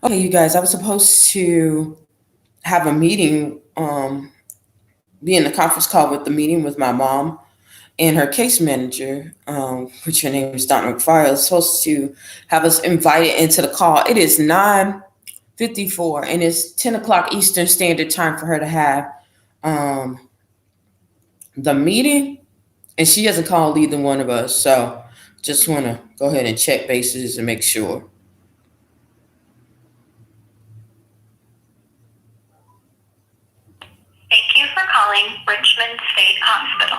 Okay, you guys, I was supposed to have a meeting, be in a conference call with the meeting with my mom and her case manager, which her name is Dr. McFarland, is supposed to have us invited into the call. It is 9:54 and it's 10 o'clock Eastern Standard Time for her to have um, the meeting, and she hasn't called either one of us. So just want to go ahead and check bases and make sure. Thank you for calling Richmond State Hospital.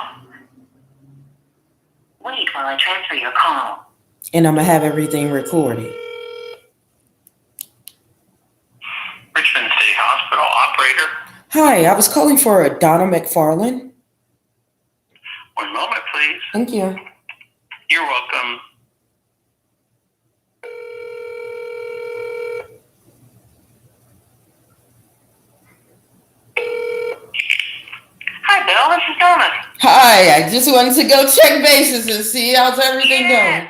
Wait while I transfer your call. And I'm going to have everything recorded. Richmond State Hospital operator. Hi, I was calling for Donna McFarland. One moment, please. Thank you. You're welcome. Hi, Bill. This is Donna. Hi, I just wanted to go check bases and see how's everything going. Yeah.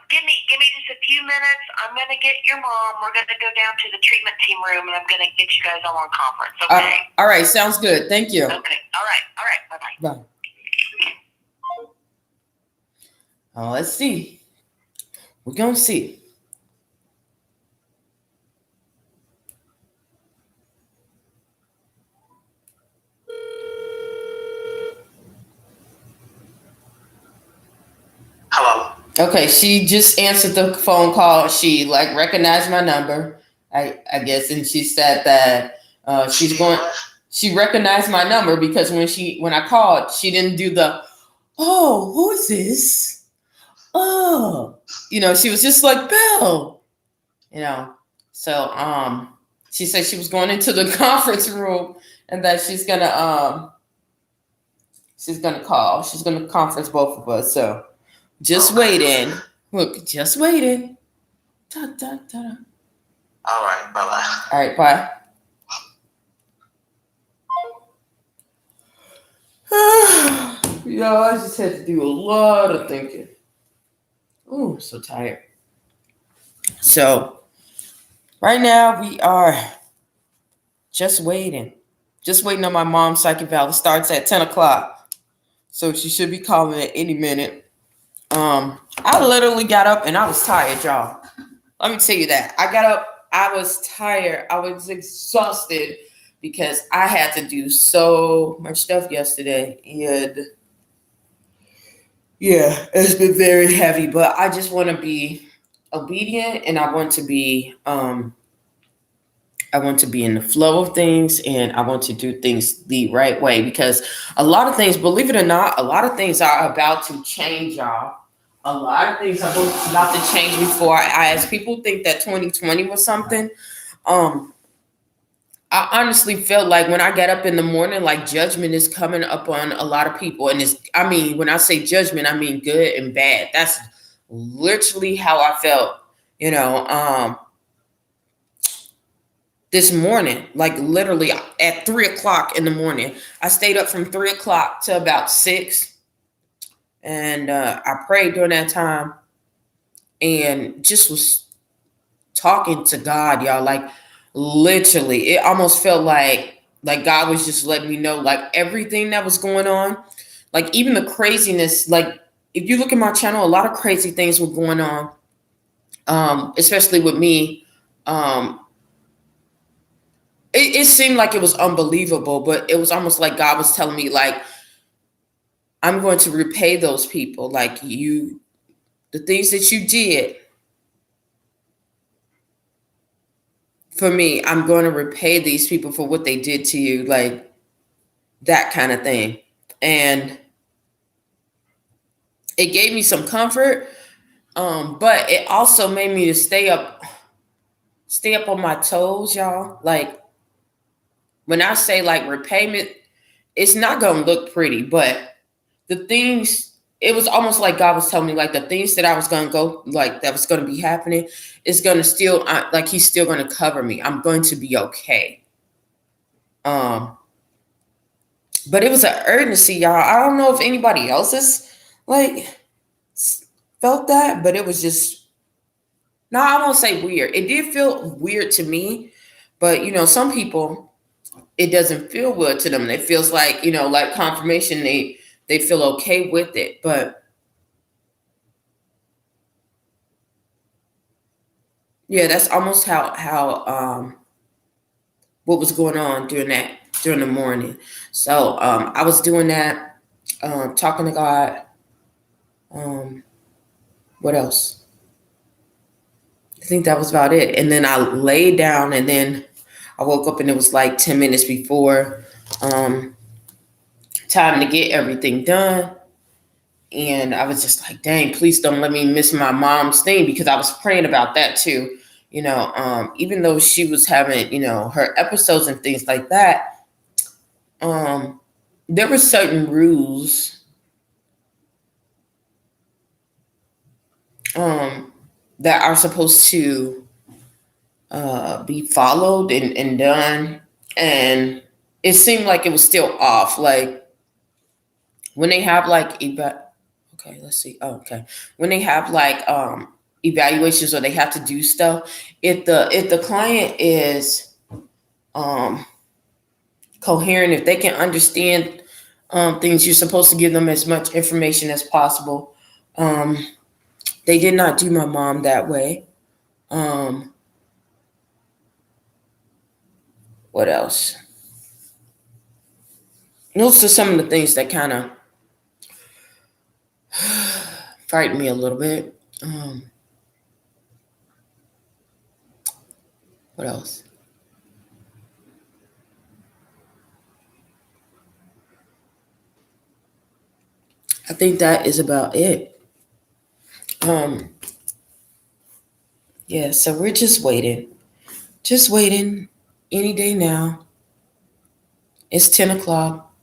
Give me just a few minutes. I'm gonna get your mom. We're gonna go down to the treatment team room, and I'm gonna get you guys all on conference. Okay. All right, sounds good. Thank you. Okay. All right. Bye-bye. Bye. Oh, let's see. We're gonna see. Hello. Okay, she just answered the phone call. She recognized my number, I guess, and she said that she recognized my number because when I called, she didn't do the, oh, who is this? Oh, she was just like, Bill, So she said she was going into the conference room and that she's gonna call. She's gonna conference both of us. So just waiting. Look, just waiting. Da, da, da. All right. Bye-bye. All right, bye. Yo, I just had to do a lot of thinking. Oh, I'm so tired. So right now we are just waiting. Just waiting on my mom's psych eval. It starts at 10 o'clock. So she should be calling at any minute. I literally got up and I was tired, y'all. Let me tell you that. I got up, I was tired. I was exhausted because I had to do so much stuff yesterday. And yeah, it's been very heavy, but I just want to be obedient and I want to be in the flow of things and I want to do things the right way because a lot of things, believe it or not, a lot of things are about to change, y'all. A lot of things are about to change before our eyes. People think that 2020 was something. I honestly felt like when I get up in the morning, like judgment is coming up on a lot of people. And when I say judgment, I mean good and bad. That's literally how I felt, you know. This morning, like literally at 3 o'clock in the morning. I stayed up from 3 o'clock to about 6. And I prayed during that time and just was talking to God, y'all. Like literally, it almost felt like God was just letting me know like everything that was going on, like even the craziness. Like if you look at my channel, a lot of crazy things were going on, especially with me. It seemed like it was unbelievable, but it was almost like God was telling me, like, I'm going to repay those people. Like the things that you did for me, I'm going to repay these people for what they did to you, like that kind of thing. And it gave me some comfort, but it also made me to stay up on my toes, y'all. Like when I say like repayment, it's not going to look pretty, but the things, it was almost like God was telling me like the things that I was going to go, like that was going to be happening is going to still, like he's still going to cover me. I'm going to be okay. But it was an urgency, y'all. I don't know if anybody else has like felt that, but it was just No, I won't say weird. It did feel weird to me, but some people, it doesn't feel weird to them. It feels like, like confirmation. They feel okay with it. But yeah, that's almost how what was going on during the morning. So I was doing that, talking to God. Um, what else? I think that was about it. And then I laid down, and then I woke up, and it was like 10 minutes before time to get everything done. And I was just like, dang, please don't let me miss my mom's thing, because I was praying about that too. Even though she was having, her episodes and things like that, um, there were certain rules um, that are supposed to be followed and done. And it seemed like it was still off. Like when they have like okay, let's see. Oh, okay. When they have like evaluations, or they have to do stuff, if the client is um coherent, if they can understand things, you're supposed to give them as much information as possible. Um they did not do my mom that way. Um what else? Those are some of the things that kind of frightened me a little bit. What else? I think that is about it. Um, yeah, so we're just waiting. Just waiting any day now. It's 10 o'clock.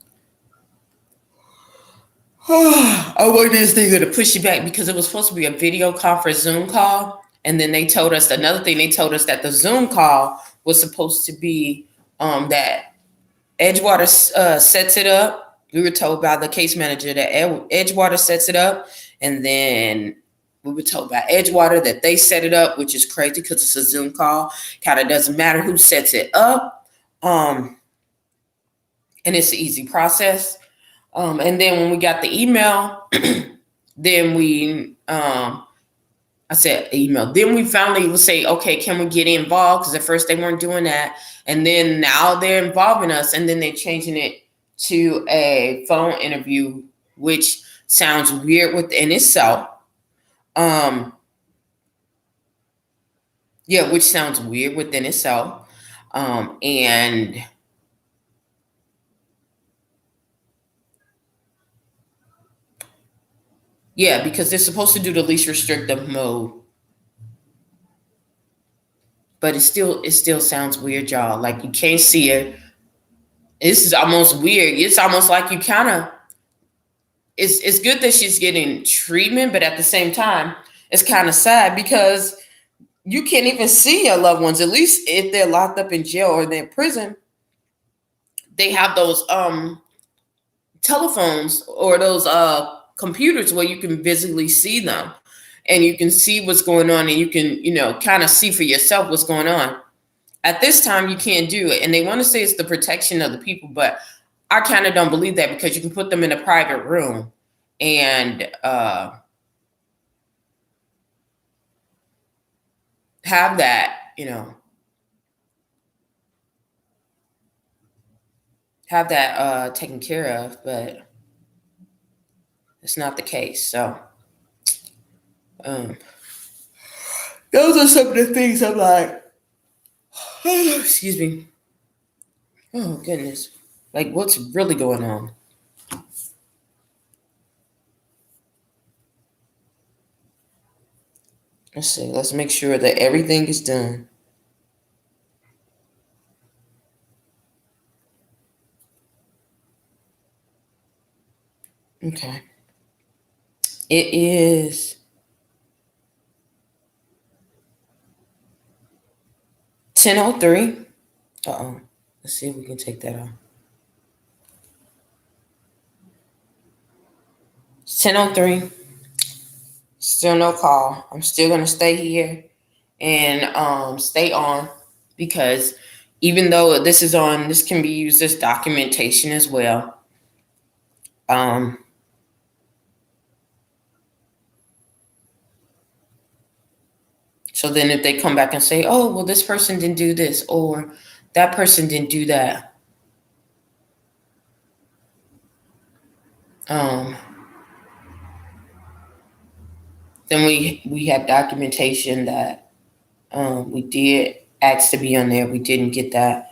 I want this thing to push you back, because it was supposed to be a video conference Zoom call. And then they told us another thing. They told us that the Zoom call was supposed to be that Edgewater sets it up. We were told by the case manager that Edgewater sets it up. And then we were told by Edgewater that they set it up, which is crazy because it's a Zoom call. Kind of doesn't matter who sets it up. And it's an easy process. And then when we got the email, then I said email. Then we finally would say, okay, can we get involved? Because at first they weren't doing that. And then now they're involving us. And then they're changing it to a phone interview, which sounds weird within itself. Yeah, which sounds weird within itself. And yeah, because they're supposed to do the least restrictive mode. But it still sounds weird, y'all. Like you can't see it. This is almost weird. It's almost like you kind of. It's good that she's getting treatment, but at the same time, it's kind of sad because you can't even see your loved ones. At least if they're locked up in jail or they're in prison, they have those telephones or those computers where you can visibly see them, and you can see what's going on, and you can kind of see for yourself what's going on. At this time, you can't do it. And they want to say it's the protection of the people, but I kind of don't believe that, because you can put them in a private room and have that, taken care of, but it's not the case. So those are some of the things I'm like, oh, excuse me. Oh, goodness. Like, what's really going on? Let's see. Let's make sure that everything is done. Okay. It is 10:03. Uh-oh. Let's see if we can take that off. It's 10:03. Still no call. I'm still going to stay here and stay on, because even though this is on, this can be used as documentation as well. So then if they come back and say, oh, well, this person didn't do this, or that person didn't do that, then we have documentation that we did ask to be on there. We didn't get that.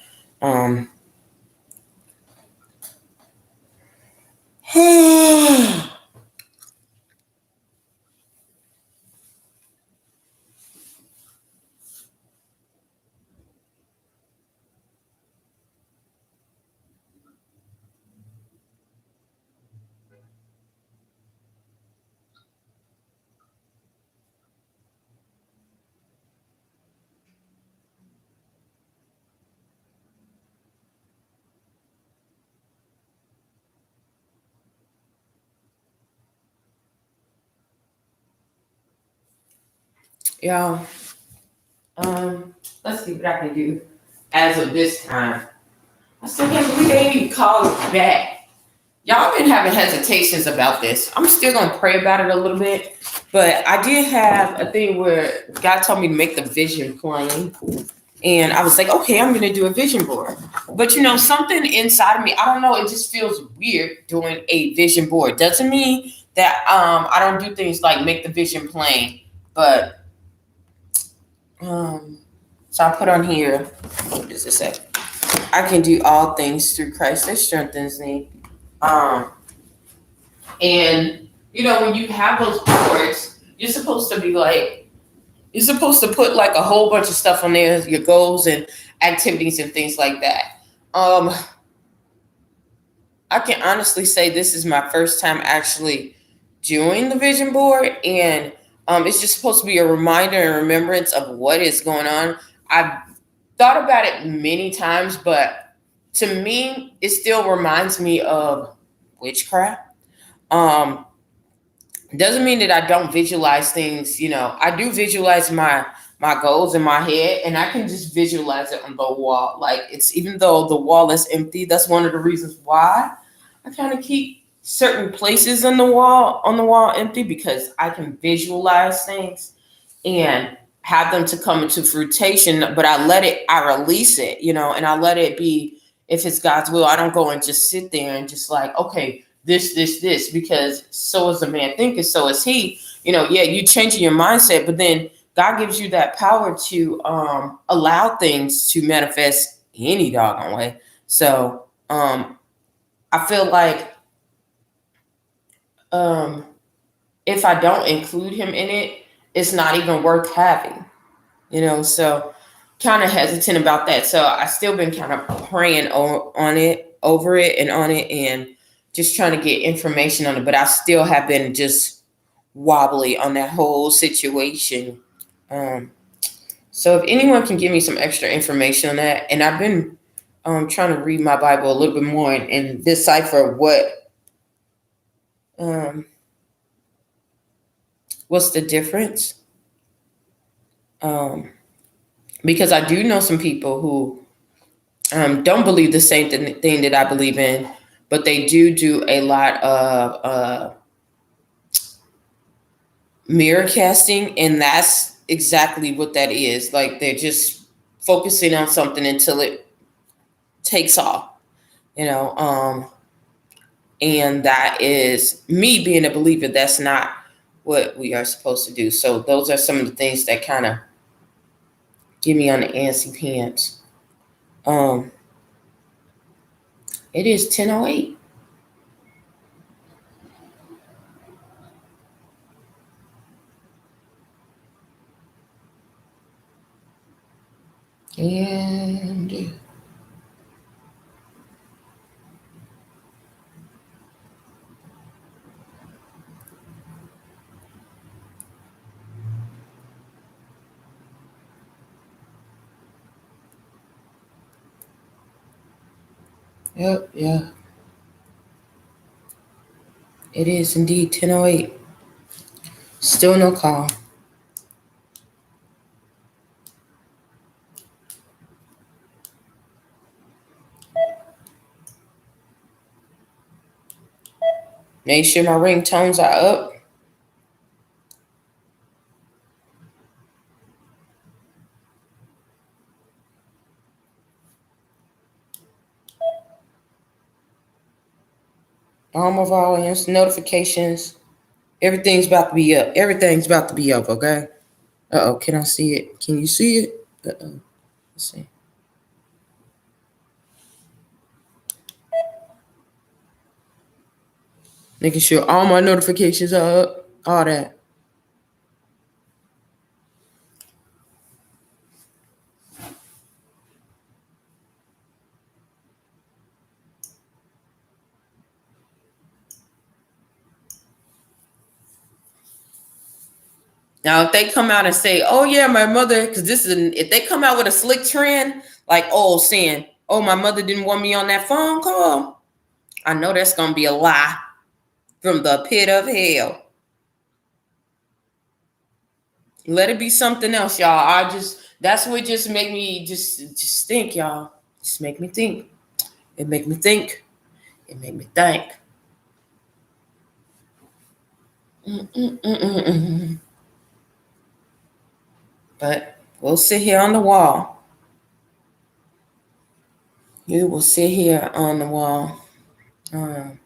Yeah. Let's see what I can do as of this time. I still can't believe they even called back. Y'all been having hesitations about this. I'm still gonna pray about it a little bit, but I did have a thing where God told me to make the vision plain, and I was like, okay, I'm gonna do a vision board. But something inside of me, I don't know, it just feels weird doing a vision board. Doesn't mean that I don't do things like make the vision plain, but so I put on here, what does it say? I can do all things through Christ that strengthens me. And when you have those boards, you're supposed to put like a whole bunch of stuff on there, your goals and activities and things like that. I can honestly say this is my first time actually doing the vision board, and it's just supposed to be a reminder and remembrance of what is going on. I've thought about it many times, but to me, it still reminds me of witchcraft. Doesn't mean that I don't visualize things. I do visualize my goals in my head, and I can just visualize it on the wall. Like, it's, even though the wall is empty, that's one of the reasons why I kind of keep certain places on the wall empty, because I can visualize things and have them to come into fruition. But I release it, and I let it be. If it's God's will, I don't go and just sit there and just like, okay, this, because so is a man thinketh, so is he. Yeah, you changing your mindset, but then God gives you that power to allow things to manifest any doggone way. So I feel like if I don't include him in it, it's not even worth having. So kind of hesitant about that. So I still been kind of praying on it, over it, and on it, and just trying to get information on it. But I still have been just wobbly on that whole situation. So if anyone can give me some extra information on that, and I've been trying to read my Bible a little bit more and decipher what's the difference. Because I do know some people who don't believe the same thing that I believe in, but they do a lot of mirror casting, and that's exactly what that is. Like, they're just focusing on something until it takes off, and that is me being a believer. That's not what we are supposed to do. So those are some of the things that kind of get me on the antsy pants. It is 10:08. And yep, yeah. It is indeed 10:08. Still no call. Make sure my ringtones are up. All my volumes, notifications. Everything's about to be up. Everything's about to be up, okay? Uh-oh, can I see it? Can you see it? Uh-oh. Let's see. Making sure all my notifications are up. All that. Now, if they come out and say, "Oh yeah, my mother," because if they come out with a slick trend, like saying, "Oh, my mother didn't want me on that phone call," I know that's gonna be a lie from the pit of hell. Let it be something else, y'all. That's what just make me just think, y'all. Just make me think. It make me think. It make me think. Mm-mm-mm-mm-mm. But we'll sit here on the wall. You will sit here on the wall. In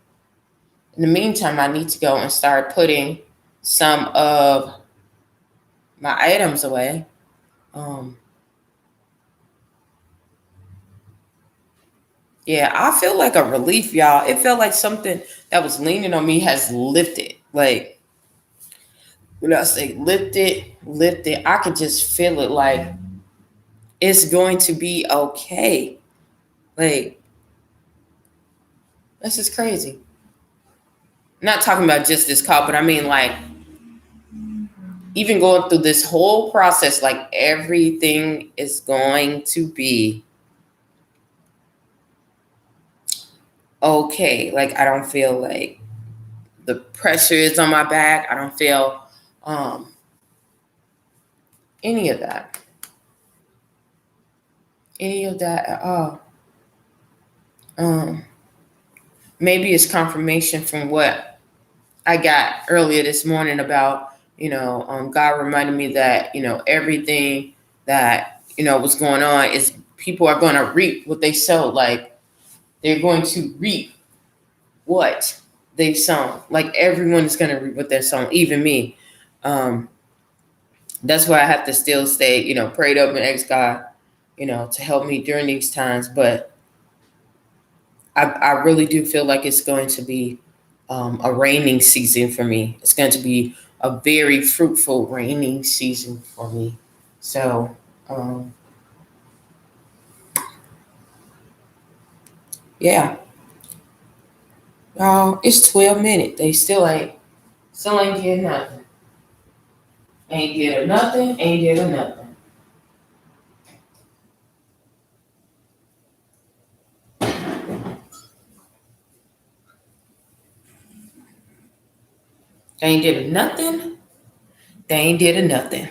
the meantime, I need to go and start putting some of my items away. Yeah, I feel like a relief, y'all. It felt like something that was leaning on me has lifted. Like, when I say lifted, I could just feel it like it's going to be okay. Like, this is crazy. I'm not talking about just this call, but I mean, like, even going through this whole process, like, everything is going to be okay. Like, I don't feel like the pressure is on my back. I don't feel any of that. Any of that at all. Maybe it's confirmation from what I got earlier this morning about, God reminded me that, everything that, was going on is people are going to reap what they sow. Like, they're going to reap what they've sown. Like, everyone is going to reap what they're sown, even me. That's why I have to still stay, prayed up and ask God, to help me during these times. But I really do feel like it's going to be a raining season for me. It's going to be a very fruitful raining season for me. So, yeah, it's 12 minutes. They still ain't getting nothing. Ain't getting nothing. Ain't getting nothing. They ain't getting nothing. They ain't getting nothing.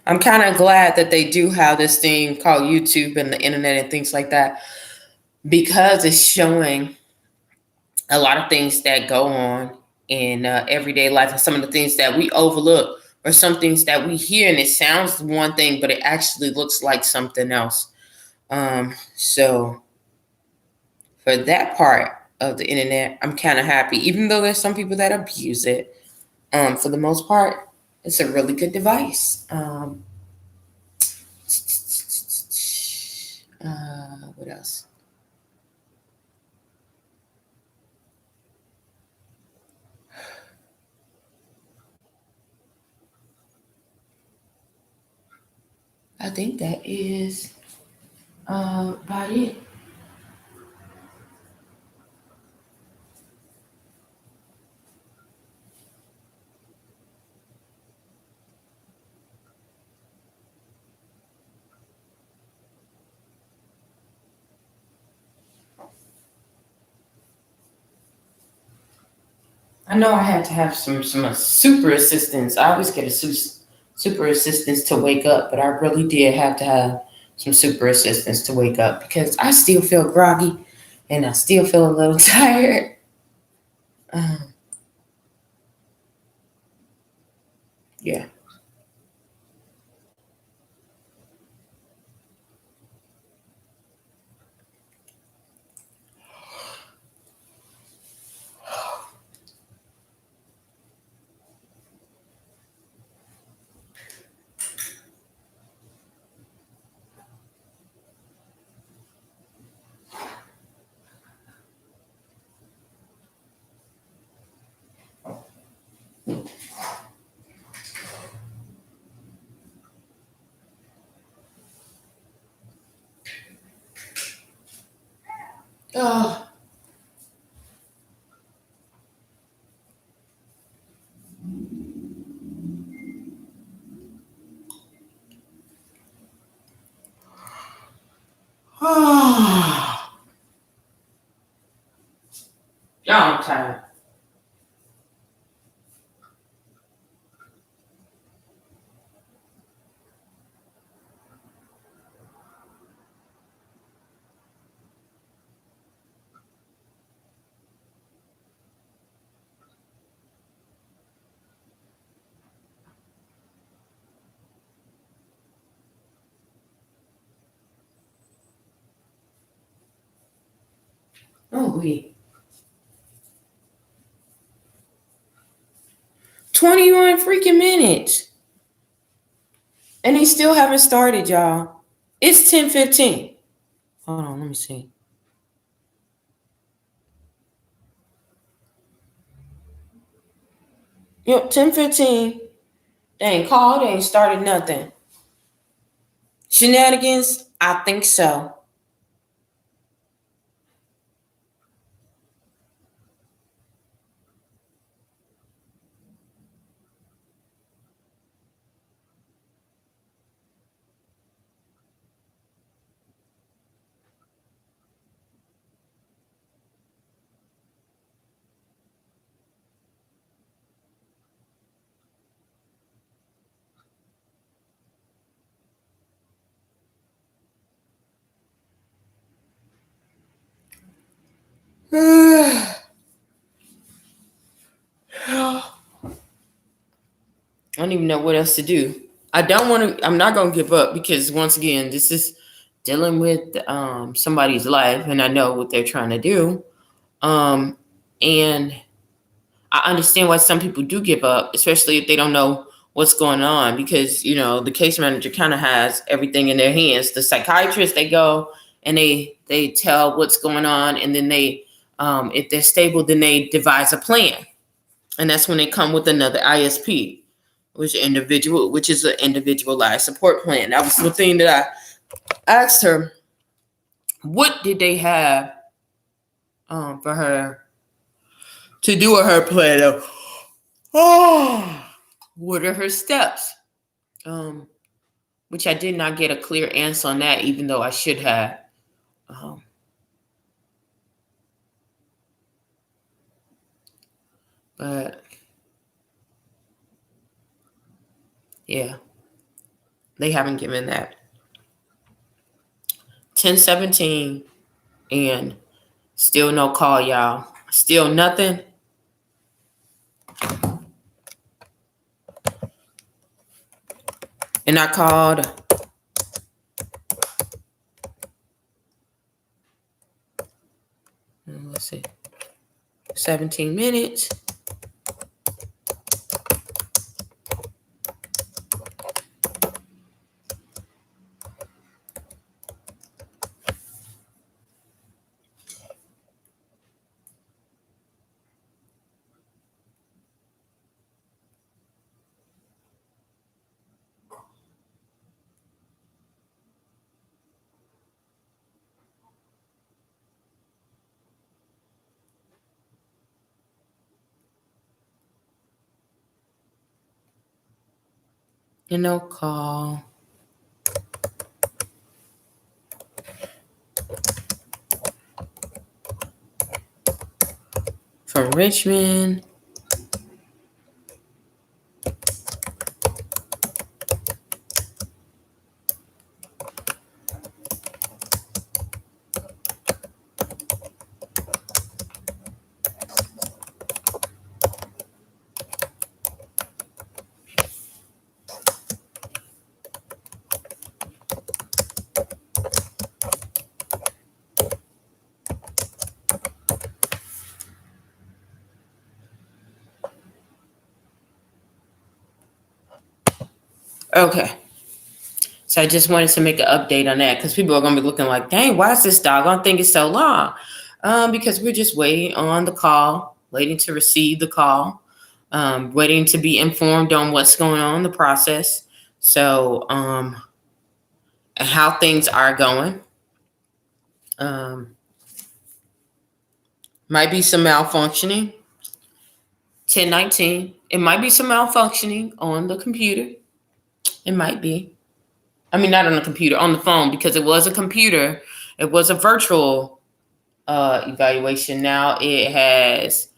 I'm kind of glad that they do have this thing called YouTube and the internet and things like that, because it's showing a lot of things that go on in everyday life, and some of the things that we overlook, or some things that we hear and it sounds one thing, but it actually looks like something else. So for that part of the internet, I'm kind of happy, even though there's some people that abuse it. For the most part, it's a really good device. What else? I think that is about it. I know I had to have some super assistance. I always get a super assistance to wake up, but I really did have to have some super assistance to wake up because I still feel groggy and I still feel a little tired. Yeah. Oh. Y'all, I'm tired. Oh, wait. 21 freaking minutes. And they still haven't started, y'all. It's 10:15. Hold on, let me see. Yep, 10:15. They ain't called, they ain't started nothing. Shenanigans? I think so. I don't even know what else to do. I'm not going to give up because once again, this is dealing with somebody's life and I know what they're trying to do. And I understand why some people do give up, especially if they don't know what's going on because, the case manager kind of has everything in their hands. The psychiatrist, they go and they tell what's going on and then they, if they're stable, then they devise a plan. And that's when they come with another ISP, which is an individualized support plan. That was the thing that I asked her. What did they have for her to do with her plan? What are her steps? Which I did not get a clear answer on that, even though I should have. But yeah, they haven't given that. 10:17 and still no call, y'all. Still nothing. And I called. Let's see. 17 minutes. And no call. From Richmond. Okay. So I just wanted to make an update on that because people are going to be looking like, dang, why is this doggone thing is so long? Because we're just waiting on the call, waiting to receive the call, waiting to be informed on what's going on in the process. So, and how things are going. Might be some malfunctioning. 1019. It might be some malfunctioning on the computer. It might be. I mean, not on the computer, on the phone, because it was a computer. It was a virtual evaluation. Now it has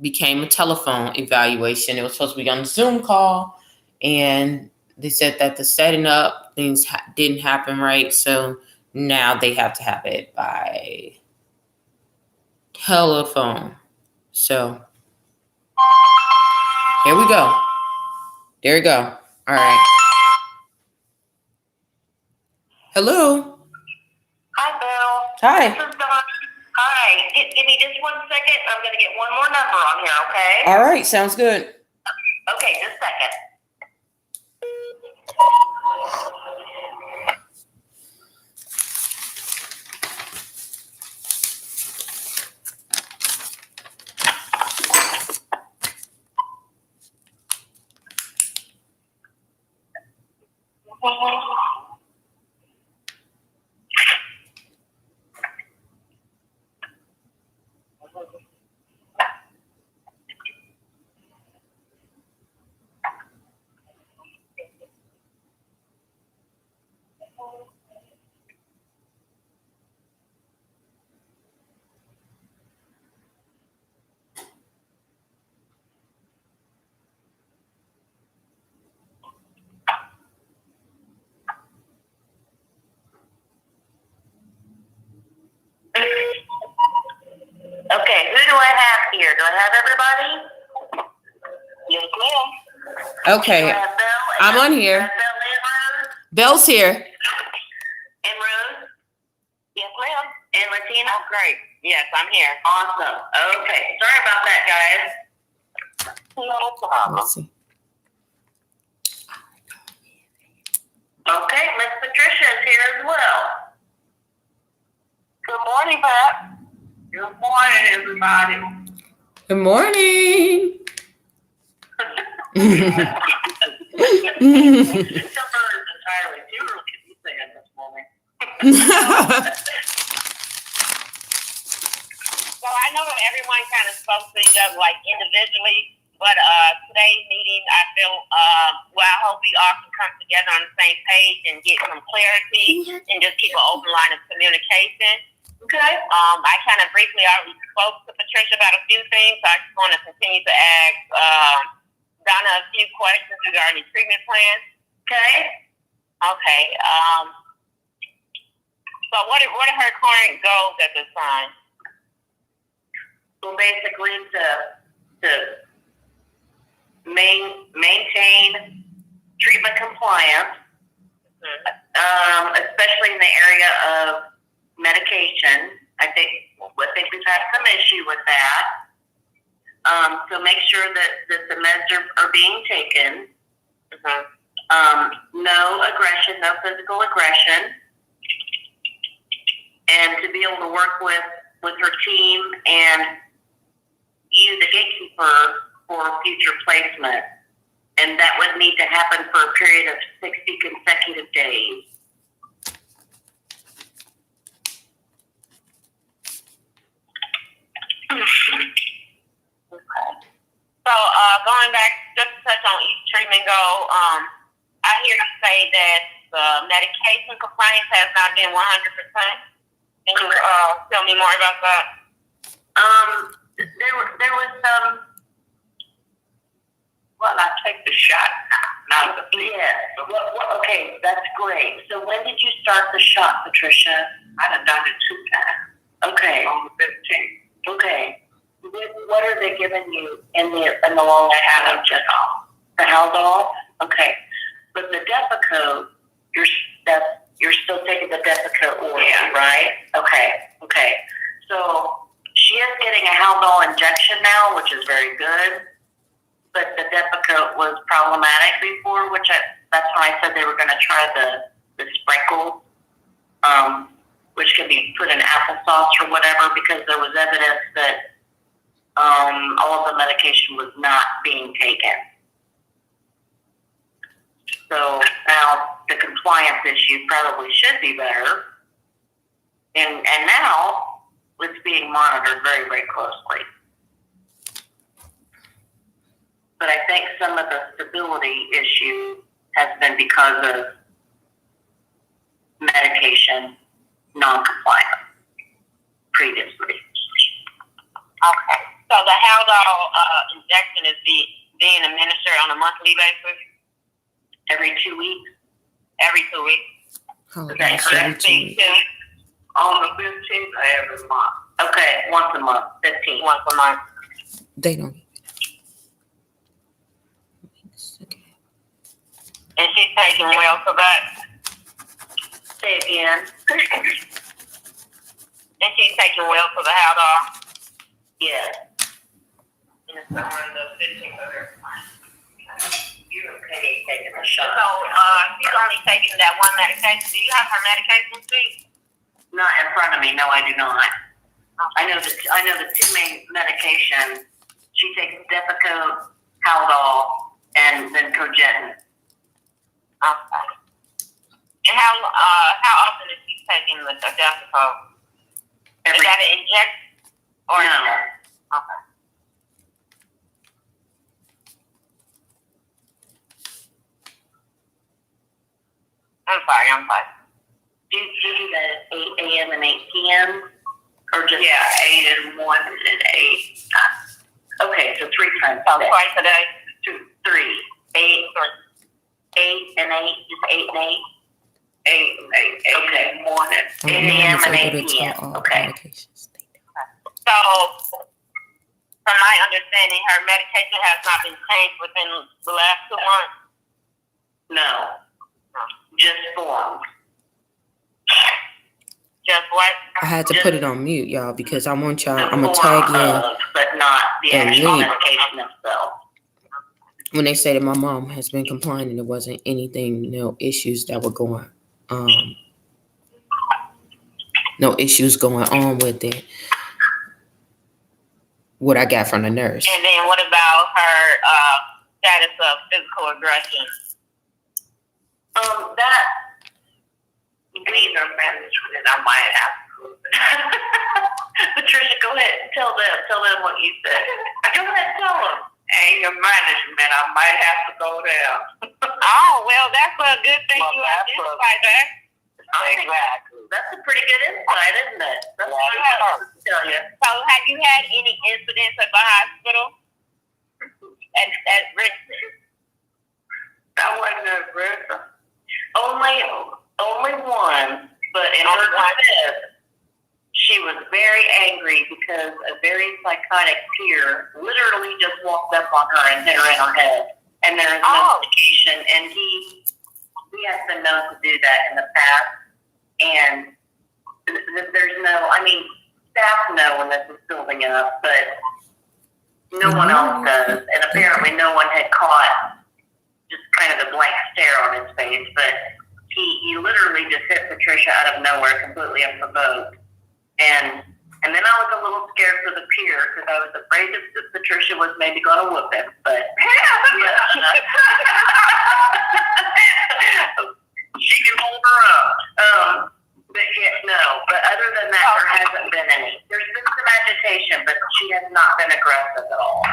became a telephone evaluation. It was supposed to be on the Zoom call, and they said that the setting up things didn't happen right. So now they have to have it by telephone. So here we go. There we go. All right. Hello. Hi, Bill. Hi. This is Dawn. Hi. Give me just 1 second. I'm going to get one more number on here, okay? All right. Sounds good. Okay, just a second. Okay, who do I have here? Do I have everybody? Yes, ma'am. Okay. Do I have Bill I'm on do I here. have Bill and Rose? Bell's here. And Rose? Yes, ma'am. And Latina? Oh, great. Yes, I'm here. Awesome. Okay. Sorry about that, guys. No problem. Let's see. Okay, Miss Patricia is here as well. Good morning, Pat. Good morning, everybody. Good morning. Entirely funeral can be saying this morning. So I know that everyone kind of spoke to each other like individually, but today's meeting, I feel, I hope we all can come together on the same page and get some clarity and just keep an open line of communication. Okay. I kind of briefly already spoke to Patricia about a few things, so I just want to continue to ask Donna a few questions regarding treatment plans. Okay. Okay. So what are her current goals at this time? Well, basically to maintain treatment compliance, especially in the area of medication. I think we've had some issue with that. So make sure that the meds are being taken. No aggression, no physical aggression. And to be able to work with her team and you, the gatekeeper, for future placement. And that would need to happen for a period of 60 consecutive days. Okay. So going back, just to touch on each treatment goal, I hear you say that the medication compliance has not been 100%. Can you tell me more about that? There was some. Well, I take the shot now. Not the yes. Well, okay, that's great. So when did you start the shot, Patricia? I done it 2 times. Okay. On the 15th. Okay. What are they giving you in the long term? The Haldol? Okay. But the Depakote, you're still taking the Depakote oil, right? Okay. Okay. So she is getting a Haldol injection now, which is very good. but the Depakote was problematic before, that's when I said they were going to try the sprinkle, which can be put in applesauce or whatever, because there was evidence that all of the medication was not being taken. So now the compliance issue probably should be better. And now it's being monitored very, very closely. But I think some of the stability issue has been because of medication non-compliance previously. Okay. So the Haldol injection is being administered on a monthly basis? Every 2 weeks. Every 2 weeks? Oh, Is that that's correct? every 2 weeks. On the 15th or every month? Okay, once a month, 15. Once a month. They don't. Okay. And she's taking well for that? Say again. And she's taking well for the Haldol? Yes. And it's on the 15th of every month. You're okay taking a shot. So she's only taking that one medication. Do you have her medication sheet? Not in front of me. No, I do not. I know the two main medications. She takes Depakote, Haldol, and then Cogentin. Okay. And how often is she taking the Depakote? Is that an injection or no? Okay. I'm sorry. Do you do that at 8 a.m. and 8 p.m.? Or just 8 and 1 and 8? Okay, so 3 times a day. Twice a day? 2, 3. 8 and 8, just 8 and 8? 8 and 8. Okay. 8 and 1 and 8 a.m. and 8 p.m. Okay. So, from my understanding, her medication has not been changed within the last 2 months? No. Just formed. Just what? I had to put it on mute, y'all, because I want y'all. The I'm gonna form tag in. of, but not the and actual link. medication itself. When they say that my mom has been compliant and there wasn't anything, no issues that were going, no issues going on with it. What I got from the nurse. And then what about her status of physical aggression? That neither management, I might have to. Patricia, go ahead. Tell them what you said. Go ahead, tell them. Anger management, I might have to go there. Oh, well, that's a good thing you identified that. Exactly. That's a pretty good insight, isn't it? That's what I have to tell you. So, have you had any incidents at the hospital? At Richmond? That wasn't at Richmond. Only one, but in her defense, she was very angry because a very psychotic peer literally just walked up on her and hit her in her head. And there is no indication, and he has been known to do that in the past. And there's no, staff know when this is building up, but no one else does. And apparently no one had caught just kind of the blank stare on his face, but he literally just hit Patricia out of nowhere, completely unprovoked. And then I was a little scared for the peer because I was afraid that Patricia was maybe going to whoop him. But she can hold her up. But no. But other than that, there hasn't been any. There's been some agitation, but she has not been aggressive at all.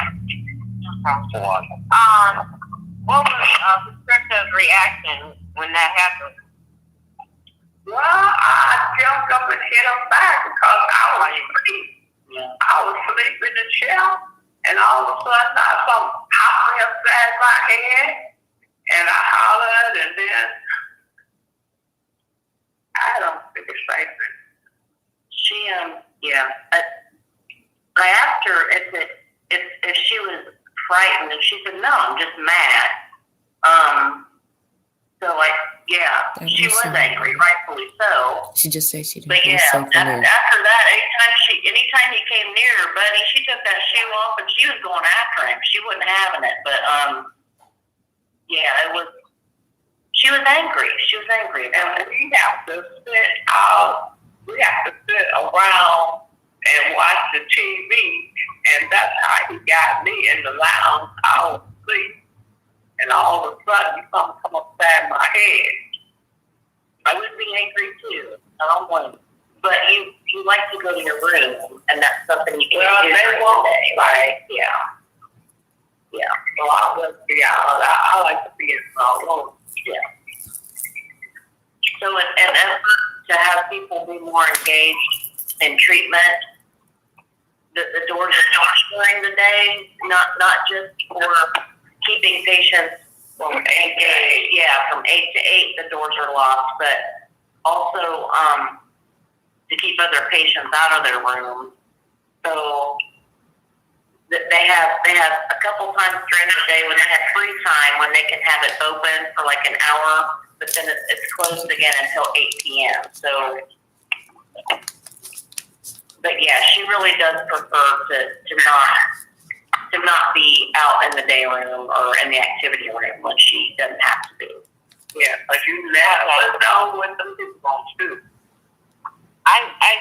What was Patricia's reaction when that happened? Well, I jumped up and hit him back because I was asleep. I was asleep in the chair, and all of a sudden I saw him hopping upside my head, and I hollered, and then I don't think it's safe. She, I asked her if she was frightened, and she said, no, I'm just mad. So Yeah, That she was was so angry, rightfully so. She just said she didn't But feel yeah, safe in there. after that, anytime he came near her, buddy, she took that shoe off and she was going after him. She wasn't having it. But yeah, she was angry. She was angry. And we have to sit out. We have to sit around and watch the TV, and that's how he got me in the lounge. I was asleep, and all of a sudden, something come upside my head. I would be angry too. I don't blame you. But you like to go to your room, and that's something you can't do they won't. today, right? Yeah. Yeah. So I went to be out. I like to be in my room. Yeah. So in an effort to have people be more engaged in treatment, the doors are locked during the day, not just for keeping patients from 8 to 8. Yeah, from 8 to 8 the doors are locked, but also to keep other patients out of their rooms. So they have a couple times during the day when they have free time when they can have it open for like an hour, but then it's closed again until 8 p.m. So, but yeah, she really does prefer to not be out in the day room or in the activity room when she doesn't have to be. Yeah, but you never know what them people gonna do.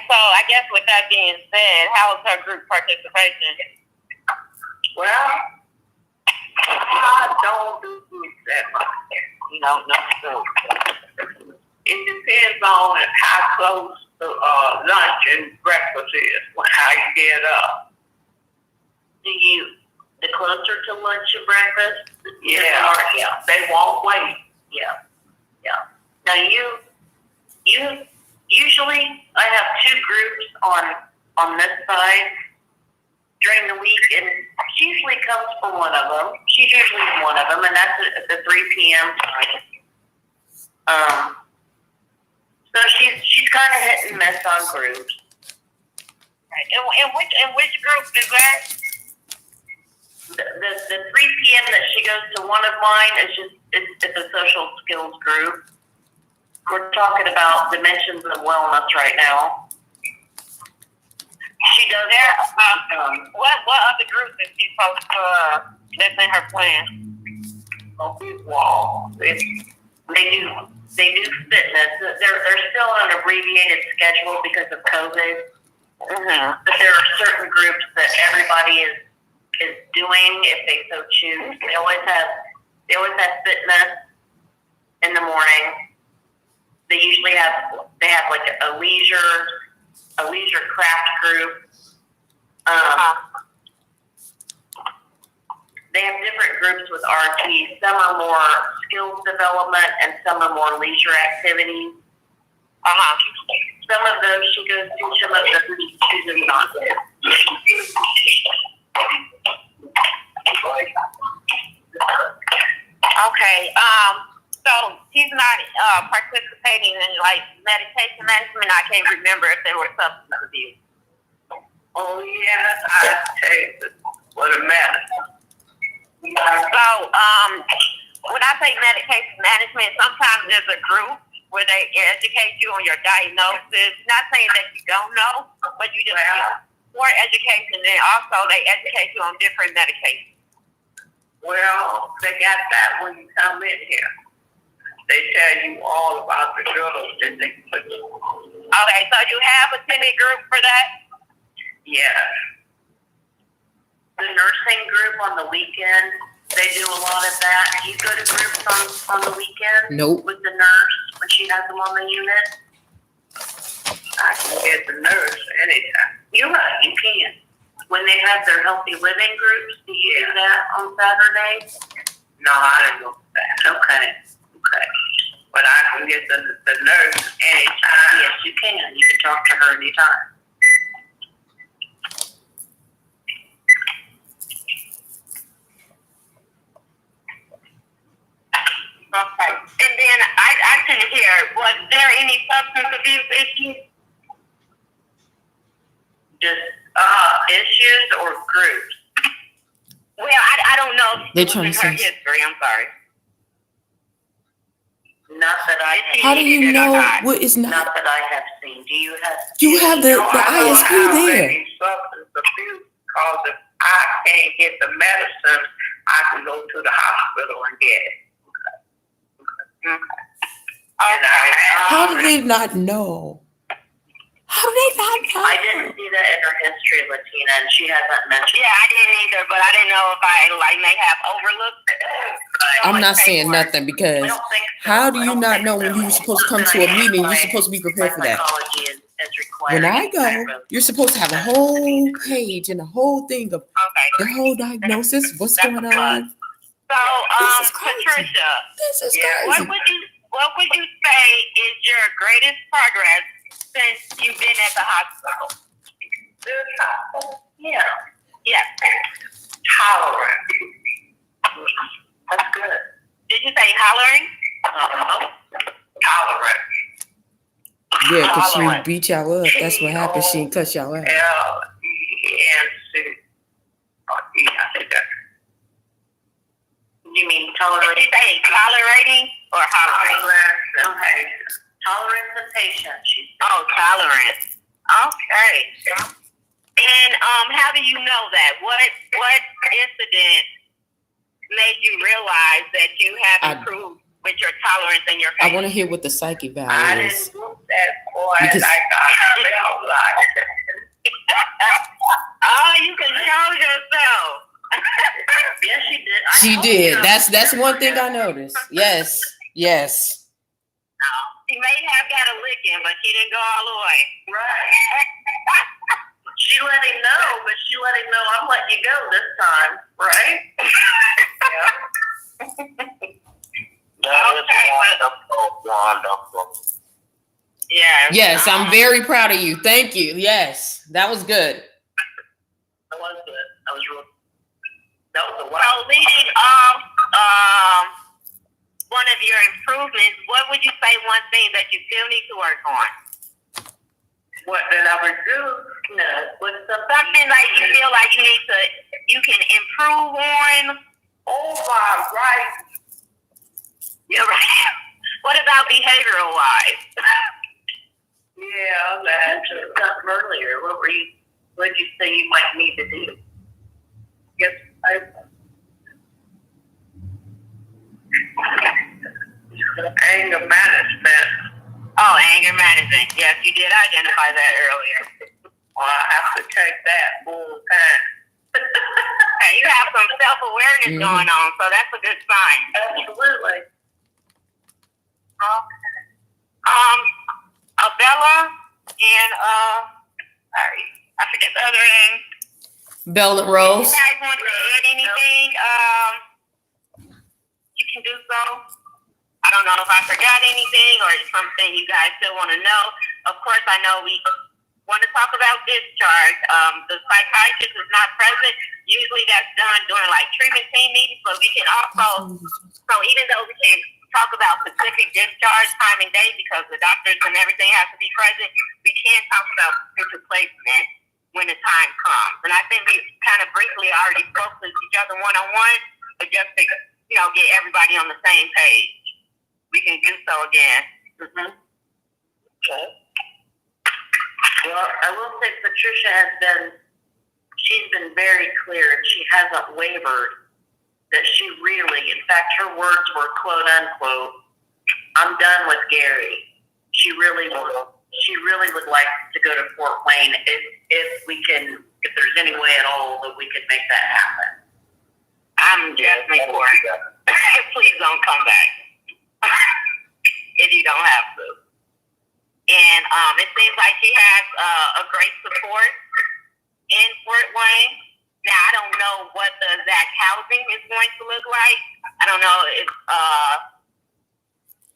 So I guess with that being said, how was her group participation? Well, I don't do groups that much. You don't know. So. It depends on how close to lunch and breakfast is, how you get up. The closer to lunch and breakfast? Yeah. They won't wait. Yeah. Now you usually I have two groups on this side during the week, and she usually comes for one of them. She's usually in one of them, and that's at the 3 p.m. time. So she's kind of hit and miss on groups. And which group is that? The 3 p.m. that she goes to one of mine is it's a social skills group. We're talking about dimensions of wellness right now. She does that. What other groups is she supposed to that's in her plan? Wow. They do fitness. They're still on an abbreviated schedule because of COVID. Mm-hmm. But there are certain groups that everybody is doing if they so choose. They always have fitness in the morning. They usually have like a leisure craft group. They have different groups with RT. Some are more skills development and some are more leisure activities. Some of those she goes to, some of those she chooses not to. Okay. So he's not participating in like medication management. I can't remember if there were substance abuse. Oh yeah, I tell you what a mess. So when I say medication management, sometimes there's a group where they educate you on your diagnosis. Not saying that you don't know, but you just get more education, and also they educate you on different medications. Well, they got that when you come in here. They tell you all about the drugs that they put you on. Okay, so you have a attended group for that? Yeah. The nursing group on the weekend, they do a lot of that. Do you go to groups on the weekend? Nope. With the nurse when she has them on the unit? I can get the nurse anytime. You're right, you can. When they have their healthy living groups, do you do that on Saturdays? No, I don't go to that. Okay. But I can get the nurse anytime. Yes, you can. You can talk to her anytime. Okay. And then I couldn't hear, was there any substance abuse issues? Just issues or groups? Well, I don't know. They're trying to her say. history. I'm sorry. Not that I have. How do you know what is Not not? that I have seen. Do you have? You have the I don't ISP have there. any substance abuse because if I can't get the medicine, I can go to the hospital and get it. Okay. How do they not know? How do they not know? I didn't see that in her history, Latina, and she hasn't mentioned. Yeah, I didn't either, but I didn't know if I may have overlooked it. I'm not saying nothing I because don't think so. how do I you don't not think know when so. you're supposed to come to a meeting? You're supposed to be prepared for that. Psychology is When required. I go, you're supposed to have a whole page and a whole thing of Okay. the whole diagnosis, what's That's going a plus. on. So, This is crazy. Patricia, This is what crazy. would you say is your greatest progress since you've been at the hospital? Yeah. Yes. Tolerant. That's good. Did you say hollering? Tolerant. Yeah, because she Tolerant. beat y'all up. That's what happened. She didn't cuss y'all out. L-E-N-C. Oh, yeah, I think that. You mean Did tolerance? you say tolerating or hollering? Okay. Tolerance and patience. She's Oh, tolerance. Okay. And how do you know that? What incident made you realize that you have improved with your tolerance and your I patience? want to hear what the psych eval I is. didn't look that boy Because- like I felt like. Oh, you can show yourself. yes, she did. She told did. you. That's one thing I noticed. Yes. She may have got a licking, but she didn't go all the way. Right. She let him know, but she let him know I'm letting you go this time, right? Wonderful. Yeah. Yes, I'm very proud of you. Thank you. Yes, that was good. That was good. That was real. That was a So wow. leading off one of your improvements, what would you say one thing that you still need to work on? What did I would do? No. What's Something like you feel like you can improve on? Oh my right. You're right. What about behavioral wise? Yeah, that something earlier. What did you say you might need to do? Yes, Anger management. Oh, anger management. Yes, you did identify that earlier. Well, I have to take that full time. Okay, you have some self-awareness going on, so that's a good sign. absolutely. Bella and sorry, I forget the other name. Bella If Rose. you guys want to add anything, you can do so. I don't know if I forgot anything or it's something you guys still want to know. Of course, I know we want to talk about discharge. The psychiatrist is not present. Usually that's done during like treatment team meetings, but we can also, so even though we can talk about specific discharge time and day because the doctors and everything has to be present, we can talk about potential placement when the time comes. And I think we kind of briefly already spoke to each other one-on-one, but just to, get everybody on the same page. We can do so again. Mm-hmm. Okay. Well, I will say Patricia she's been very clear and she hasn't wavered that she really, in fact, her words were quote unquote, I'm done with Gary. She really would like to go to Fort Wayne if there's any way at all that we could make that happen. I'm definitely for it. Please don't come back if you don't have to. And it seems like she has a great support in Fort Wayne. Now, I don't know what the exact housing is going to look like. I don't know if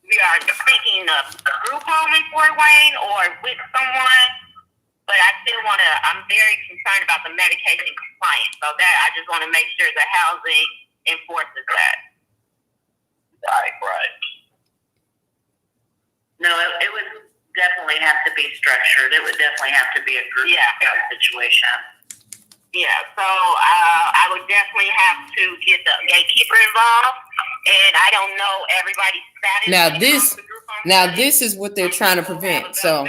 we are seeking a group home in Fort Wayne or with someone, but I'm very concerned about the medication compliance. So that I just want to make sure the housing enforces that. Right. No, it would definitely have to be structured. It would definitely have to be a group situation. Yeah, so I would definitely definitely have to get the gatekeeper involved. And I don't know everybody's status. Now this is what they're trying to prevent. So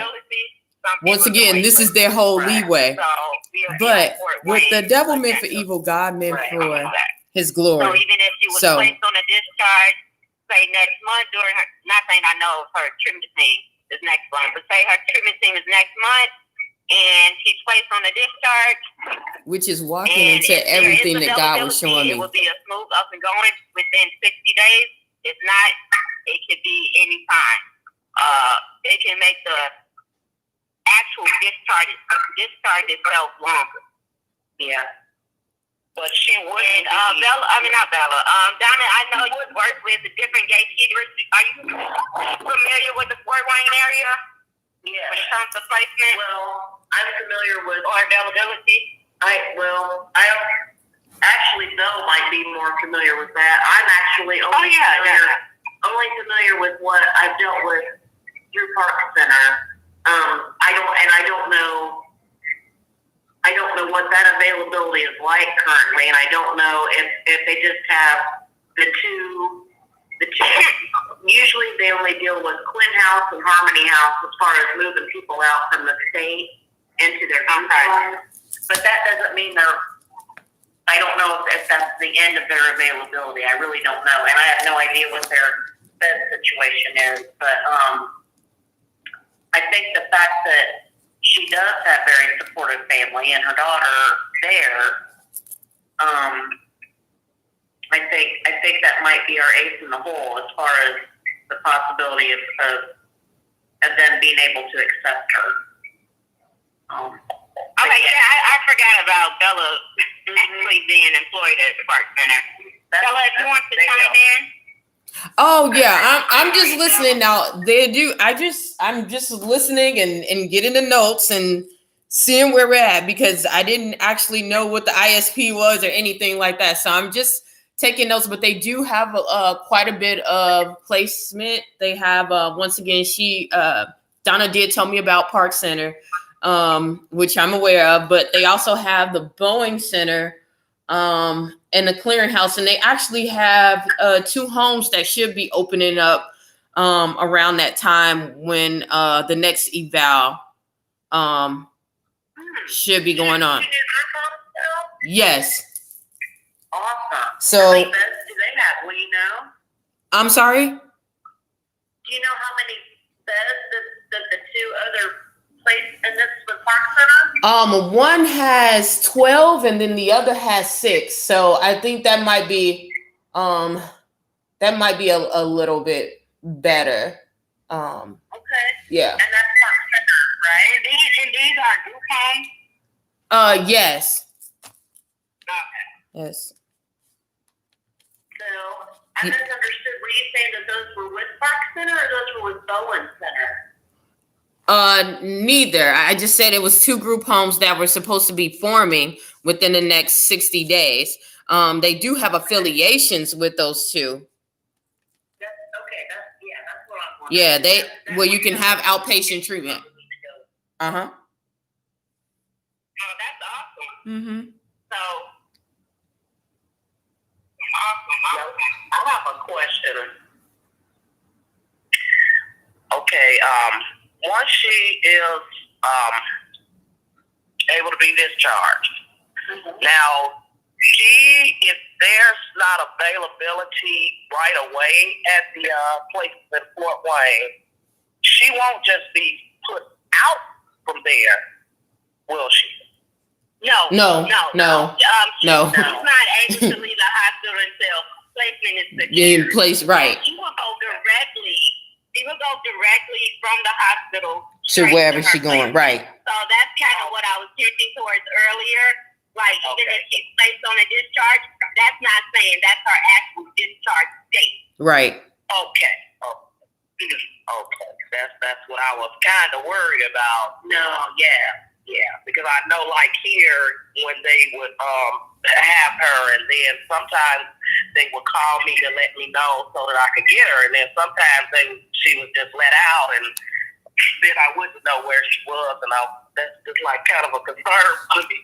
once again, this is their whole leeway. But what the devil meant for evil, God meant for his glory. So even if she was placed on a discharge, say next month during her, not saying I know her treatment team is next month, but say her treatment team is next month, and she's placed on a discharge, which is walking into everything that God was showing me. It will be a smooth up and going within 60 days. If not, it could be any time. It can make the actual discharge itself longer. Yeah. But she wouldn't. Not Bella. Donna, I know you work with the different gatekeepers. Are you familiar with the Fort Wayne area? Yeah. When it comes to placement? Well, I'm familiar with or availability. I actually Belle might be more familiar with that. I'm actually only familiar with what I've dealt with through Park Center. I don't know what that availability is like currently, and I don't know if they just have the two. Usually they only deal with Quinn House and Harmony House as far as moving people out from the state into their homes. But that doesn't mean I don't know if that's the end of their availability. I really don't know, and I have no idea what their bed situation is. But I think the fact that she does have very supportive family and her daughter there, I think that might be our ace in the hole as far as the possibility of them being able to accept her. I forgot about Bella actually being employed at the Park Center. Bella, if you want to chime in. Oh yeah, I'm just listening now. I'm just listening and getting the notes and seeing where we're at, because I didn't actually know what the ISP was or anything like that. So I'm just taking notes, but they do have quite a bit of placement. They have once again, Donna did tell me about Park Center, which I'm aware of, but they also have the Boeing Center and the clearinghouse, and they actually have 2 homes that should be opening up around that time when the next eval should be going on. Yes. Awesome. So, how many beds do they have? Will you know? I'm sorry? Do you know how many beds that the 2 other places in this Park Center? One has 12 and then the other has 6. So I think that might be a little bit better. Okay. Yeah. And that's Park Center, right? And these are group homes? Yes. Okay. Yes. So I misunderstood. Were you saying that those were with Park Center or those were with Bowen Center? Neither. I just said it was 2 group homes that were supposed to be forming within the next 60 days. They do have affiliations with those 2. That's what I'm wondering. Yeah, where you can have outpatient treatment. Uh-huh. Oh, that's awesome. Mm-hmm. So, awesome. I have a question. Okay, once she is able to be discharged, now if there's not availability right away at the place in Fort Wayne, she won't just be put out from there, will she? No. No. She's not able to leave the hospital until placement is secured. In place, right. She will go directly from the hospital To wherever she's going, right. So that's kind of what I was hinting towards earlier. Like, even if she's placed on a discharge, that's not saying that's her actual discharge date. Right. Okay. Okay. That's what I was kind of worried about. No, Yeah, because I know, like here, when they would have her, and then sometimes they would call me to let me know so that I could get her, and then sometimes she was just let out, and then I wouldn't know where she was, and that's just like kind of a concern for me.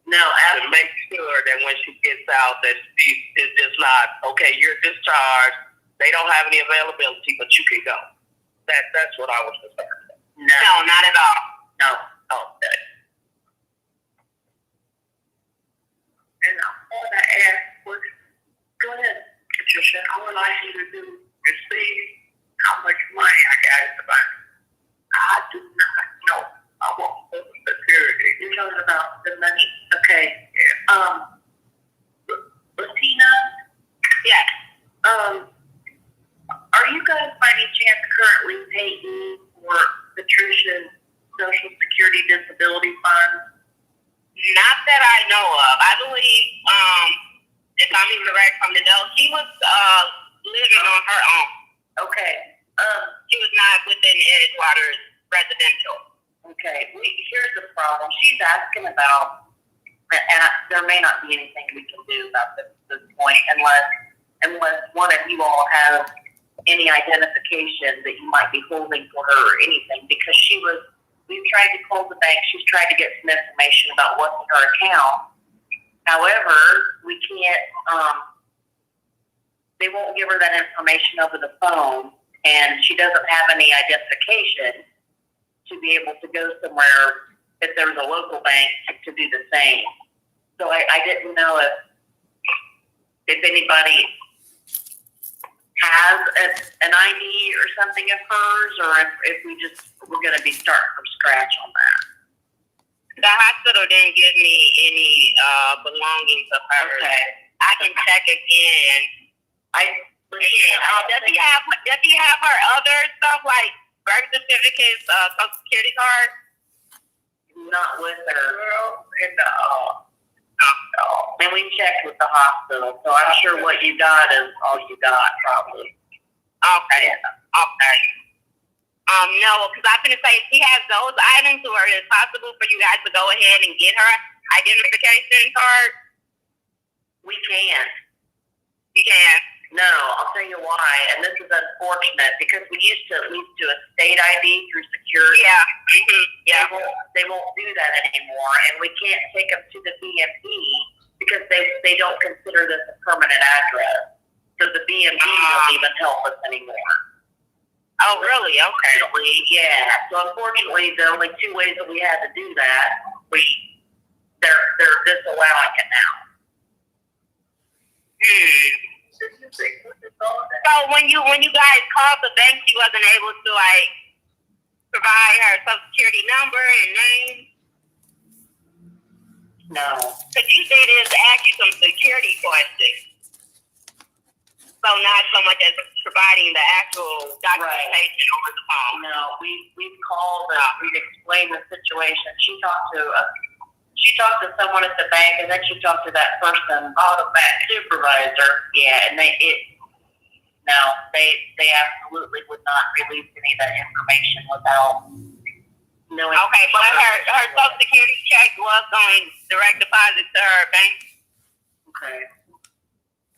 No, to make sure that when she gets out, that she is just not, okay, you're discharged. They don't have any availability, but you can go. That's what I was concerned about. No, not at all. No. Okay. And I want to ask, go ahead, Patricia. I would like you to see how much money I got in the bank. I do not know. I want Social Security. You're talking about the money. Okay. Yeah. Latina, Yes. are you guys by any chance currently paying for Patricia's Social Security Disability Fund? Not that I know of. I believe, if I'm correct from the note, she was living on her own. Okay. She was not within Edgewater's residential. Okay. Here's the problem. She's asking about, and there may not be anything we can do about this point unless one of you all have any identification that you might be holding for her or anything, because we've tried to call the bank. She's tried to get some information about what's in her account. However, we can't, they won't give her that information over the phone, and she doesn't have any identification to be able to go somewhere if there's a local bank to do the same. So I didn't know if anybody has an ID or something of hers, or if we're going to be starting from scratch on that. The hospital didn't give me any belongings of hers. Okay. I can check again. Does he have her other stuff like birth certificates, Social Security card? Not with her. And And we checked with the hospital, so I'm sure what you got is all you got, probably. Okay. Okay. No, because I was going to say, if she has those items, or is it possible for you guys to go ahead and get her identification card? We can't. You can. No, I'll tell you why, and this is unfortunate, because we used to at least do a state ID through security. Yeah. Mm-hmm. Yeah. They won't do that anymore, and we can't take them to the BMP because they don't consider this a permanent address. So the BMP won't even help us anymore. Oh, really? Okay. Yeah. So unfortunately, the only two ways that we had to do that, they're disallowing it now. So when you guys called the bank, she wasn't able to provide her Social Security number and name? No. Because you did is ask you some security questions. So not so much as providing the actual documentation over the phone. No, we've called and we've explained the situation. She talked to someone at the bank, and then she talked to that person, the bank supervisor. Yeah, and they absolutely would not release any of that information without knowing. Okay, but her Social Security check was going direct deposit to her bank. Okay.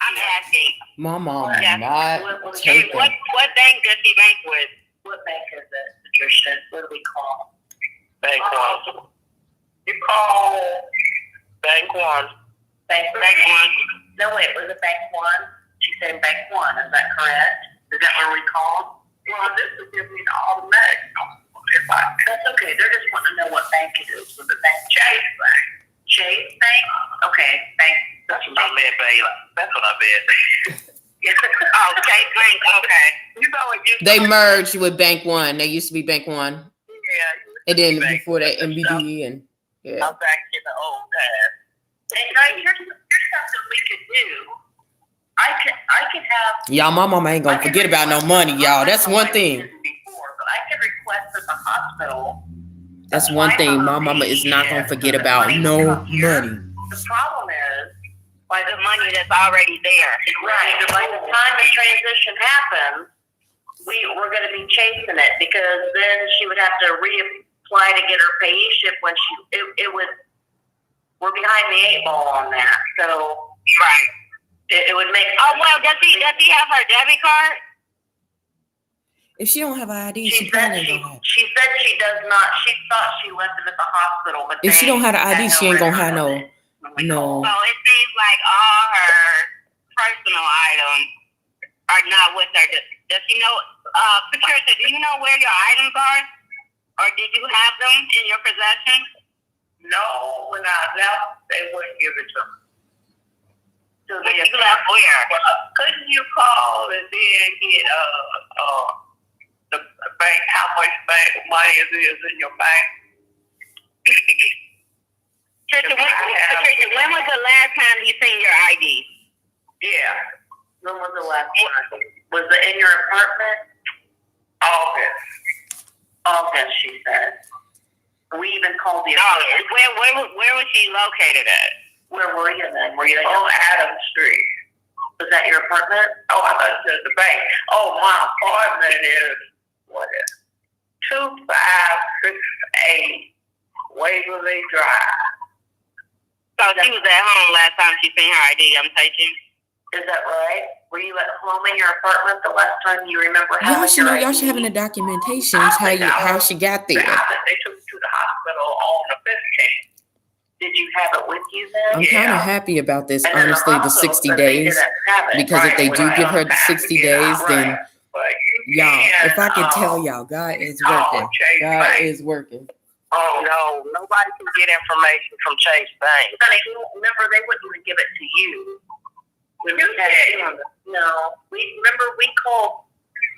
I'm asking. My mom Yeah. not taking. What bank does she bank with? What bank is it, Patricia? What do we call? Bank One. You call Bank One. Bank One. No, wait, was it Bank One? She said Bank One. Is that correct? Is that where we called? Well, this will give me the automatic. That's okay. They're just wanting to know what bank it is. Was it Bank Chase Bank? Chase Bank? Okay, Bank. That's what I meant, baby. That's what I meant. Oh, Chase Bank. Okay. You know what you They merged with Bank One. They used to be Bank One, Yeah. and then before that MBD and yeah. I'm back in the old days. And guys, here's something we could do. I could have. Y'all, my mama ain't gonna forget about no money, y'all. That's one thing. Before, but I could request at the hospital. That's one thing. My mama is not gonna forget about no money. The problem is, By the money that's already there. right, by the time the transition happens, we're going to be chasing it, because then she would have to reapply to get her payeship when we're behind the 8 ball on that. So Right. it would make. Oh, well, does he have her debit card? If she don't have an ID, She she said probably ain't gonna have. she said she does not. She thought she left it at the hospital, but If she don't have an ID, she ain't gonna have no. No. So it seems like all her personal items are not with her. Does she know, Patricia, do you know where your items are? Or did you have them in your possession? No, when I left, they wouldn't give it to me. So you left where? Couldn't you call and then get the bank, how much bank money is in your bank? Patricia, when was the last time you seen your ID? Yeah. When was the last time? Was it in your apartment? August, she said. We even called the apartment. Where was she located at? Where were you then? Were you on Adams Street? Was that your apartment? Oh, I thought it said the bank. Oh, my apartment is, what is it? 2568 Waverly Drive. So she was at home last time she seen her ID, I'm taking. Is that right? Were you at home in your apartment the last time you remember having your ID? Y'all should have in the documentation how she got there. I think they took me to the hospital on the 15th. Did you have it with you then? I'm kind of happy about this, honestly, the 60 days. Because if they do give her the 60 days, then, y'all, if I could tell y'all, God is working. God is working. Oh, no, nobody can get information from Chase Bank. Honey, remember, they wouldn't even give it to you. No, we called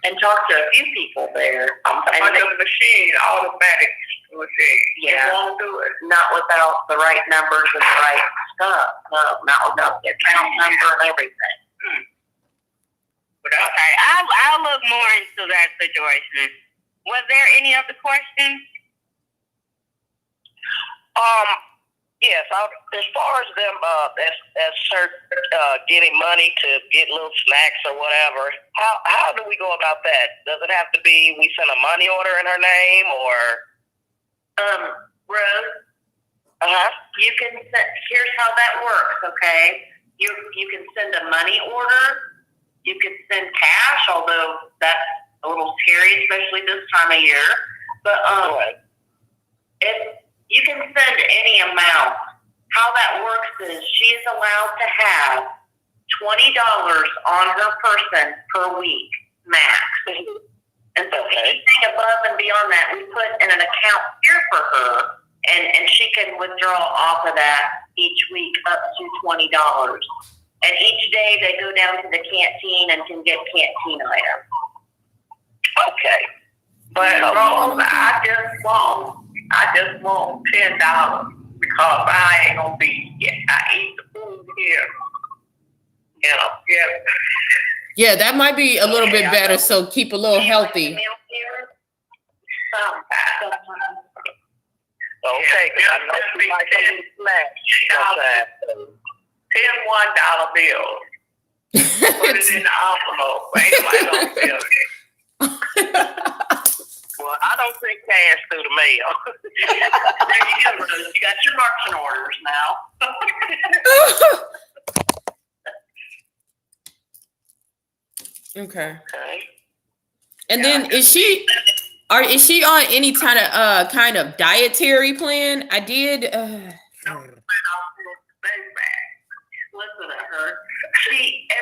and talked to a few people there. I'm talking about the machine, automatic machine. Yeah. It won't do it. Not without the right numbers and the right stuff. No, not without the account number and everything. Okay, I'll look more into that situation. Was there any other questions? Yes. As far as them, as her getting money to get little snacks or whatever, how do we go about that? Does it have to be we send a money order in her name or? Rose. You can send. Here's how that works. Okay, you can send a money order. You can send cash, although that's a little scary, especially this time of year. But if you can send any amount. How that works is she is allowed to have $20 on her person per week, max. And so anything above and beyond that, we put in an account here for her, and she can withdraw off of that each week up to $20. And each day they go down to the canteen and can get canteen items. Okay. But Rose, I just want $10 because I ain't gonna be. I eat the food here. You know. Yeah, that might be a little bit better. So keep a little healthy. Okay. I know she might be snacks. 10 $1 bills. Put it in the envelope. Ain't nobody gonna feel it. Well, I don't think cash through the mail. There you go, Rose. You got your marching orders now. Okay. Okay. And then is she on any kind of dietary plan? I did. Listen to her.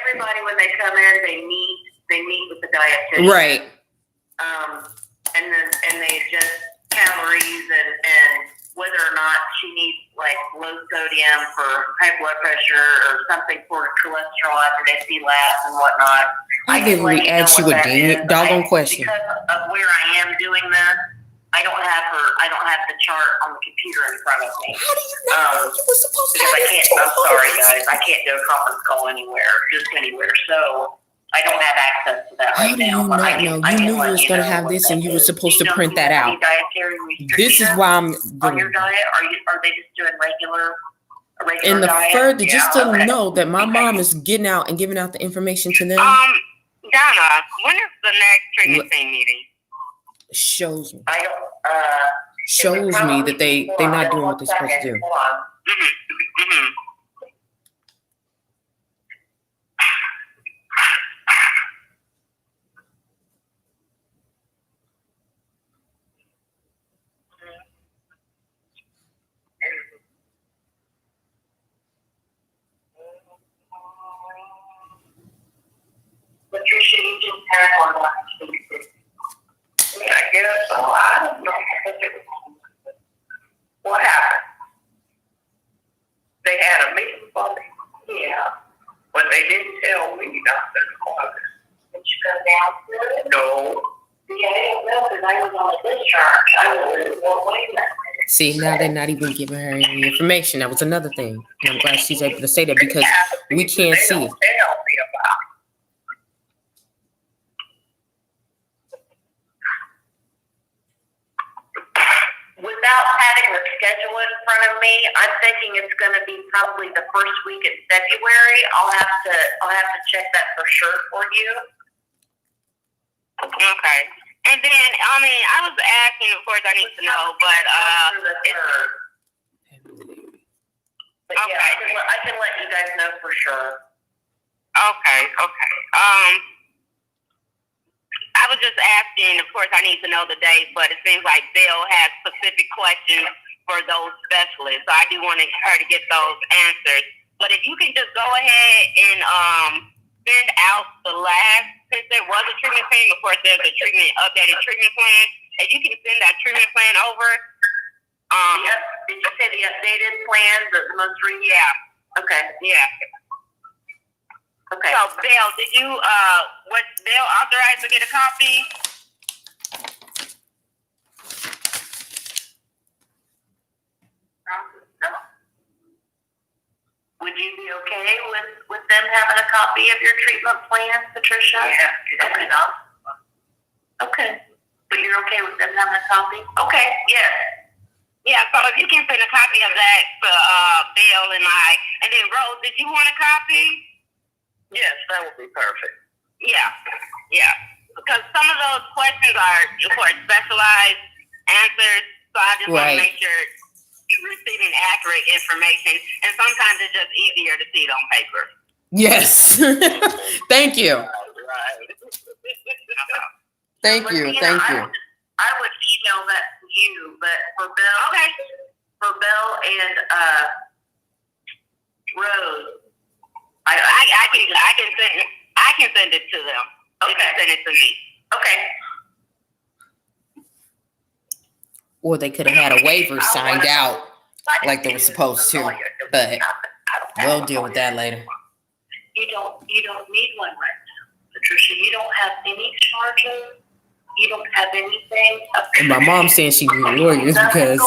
Everybody when they come in, they meet with the dietitian. Right. And they adjust calories and whether or not she needs like low sodium for high blood pressure or something for cholesterol after they see labs and whatnot. I literally asked you a doggone question. Because of where I am doing this, I don't have the chart on the computer in front of me. How do you know? You were supposed to have this. I'm sorry, guys. I can't do a conference call just anywhere. So I don't have access to that right now. How do you not know? You knew you was going to have this and you were supposed to print that out. This is why I'm on your diet. Are they just doing regular and the diet? further, just to know that my mom is getting out and giving out the information to them. Donna, when is the next treatment team meeting? Shows me. Shows me that they're not doing what they're supposed to do. discharge. I will, well, wait a minute. See, now they're not even giving her any information. That was another thing. And I'm glad she's able to say that because we can't see it. Tell me about. Without having the schedule in front of me, I'm thinking it's going to be probably the first week in February. I'll have to check that for sure for you. Okay. And then, I mean, I was asking, of course, I need to know, but But yeah, I can let you guys know for sure. Okay. I was just asking, of course, I need to know the date, but it seems like Bill has specific questions for those specialists. So I do want her to get those answered. But if you can just go ahead and send out the last, since there was a treatment plan, of course, there's a updated treatment plan. If you can send that treatment plan over. Yep. Did you say the updated plan, the most recent? Yeah. Okay. Yeah. Okay. So, Bill, did you, was Bill authorized to get a copy? No. Would you be okay with them having a copy of your treatment plan, Patricia? Yeah. Okay. But you're okay with them having a copy? Okay. Yes. Yeah, so if you can send a copy of that to Bill and I. And then, Rose, did you want a copy? Yes, that would be perfect. Yeah. Because some of those questions are for specialized answers, so I just want to make sure you're receiving accurate information. And sometimes it's just easier to see it on paper. Yes. Thank you. Right. Thank you. I would email that to you, but for Bill and Rose, I can send it to them. Okay. They can send it to me. Okay. Or they could have had a waiver signed out like they were supposed to, but we'll deal with that later. You don't need one right now, Patricia. You don't have any charges. You don't have anything. And my mom saying she needed lawyers because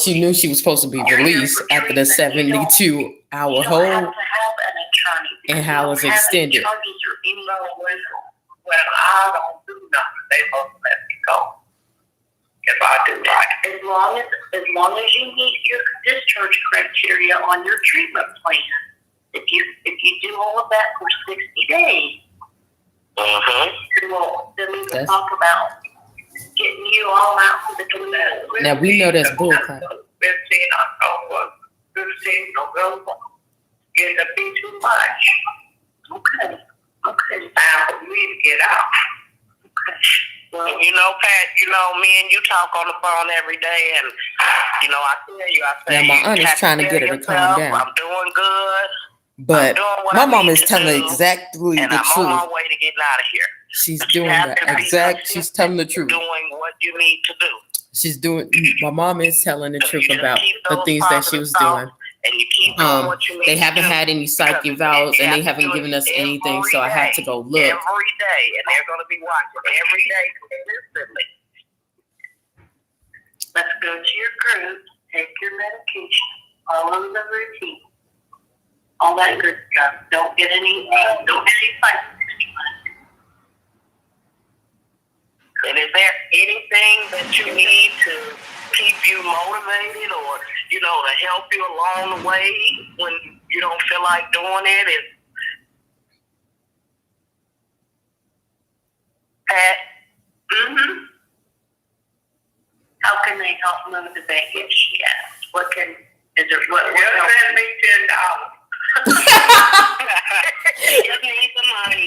she knew she was supposed to be released after the 72-hour hold and how it was extended. Well, I don't do nothing. They both let me go. If I do right. As long as you meet your discharge criteria on your treatment plan, if you do all of that for 60 days, then we can talk about getting you all out to the community. Now we know that's bullcrap. 15 October, 15 November. It'll be too much. Okay. Time for me to get out. Okay. Well, you know, Pat, me and you talk on the phone every day, and, I tell you, Yeah, my aunt is trying to get her to calm down. I'm doing good. But my mom is telling exactly the and I'm truth. on my way to getting out of here. She's doing she's telling the truth. Doing what you need to do. My mom is telling the truth about the things that she was doing. And you keep doing what you need They haven't to do. had any psych evals and they haven't given us anything, so I have to go look. Every day, and they're going to be watching every day consistently. Let's go to your group, take your medication, follow the routine, all that good stuff. Don't get any fights. And is there anything that you need to keep you motivated or, to help you along the way when you don't feel like doing it? Pat? Mm-hmm. How can they help motivate you? She asked. What send me $10. Just need some money.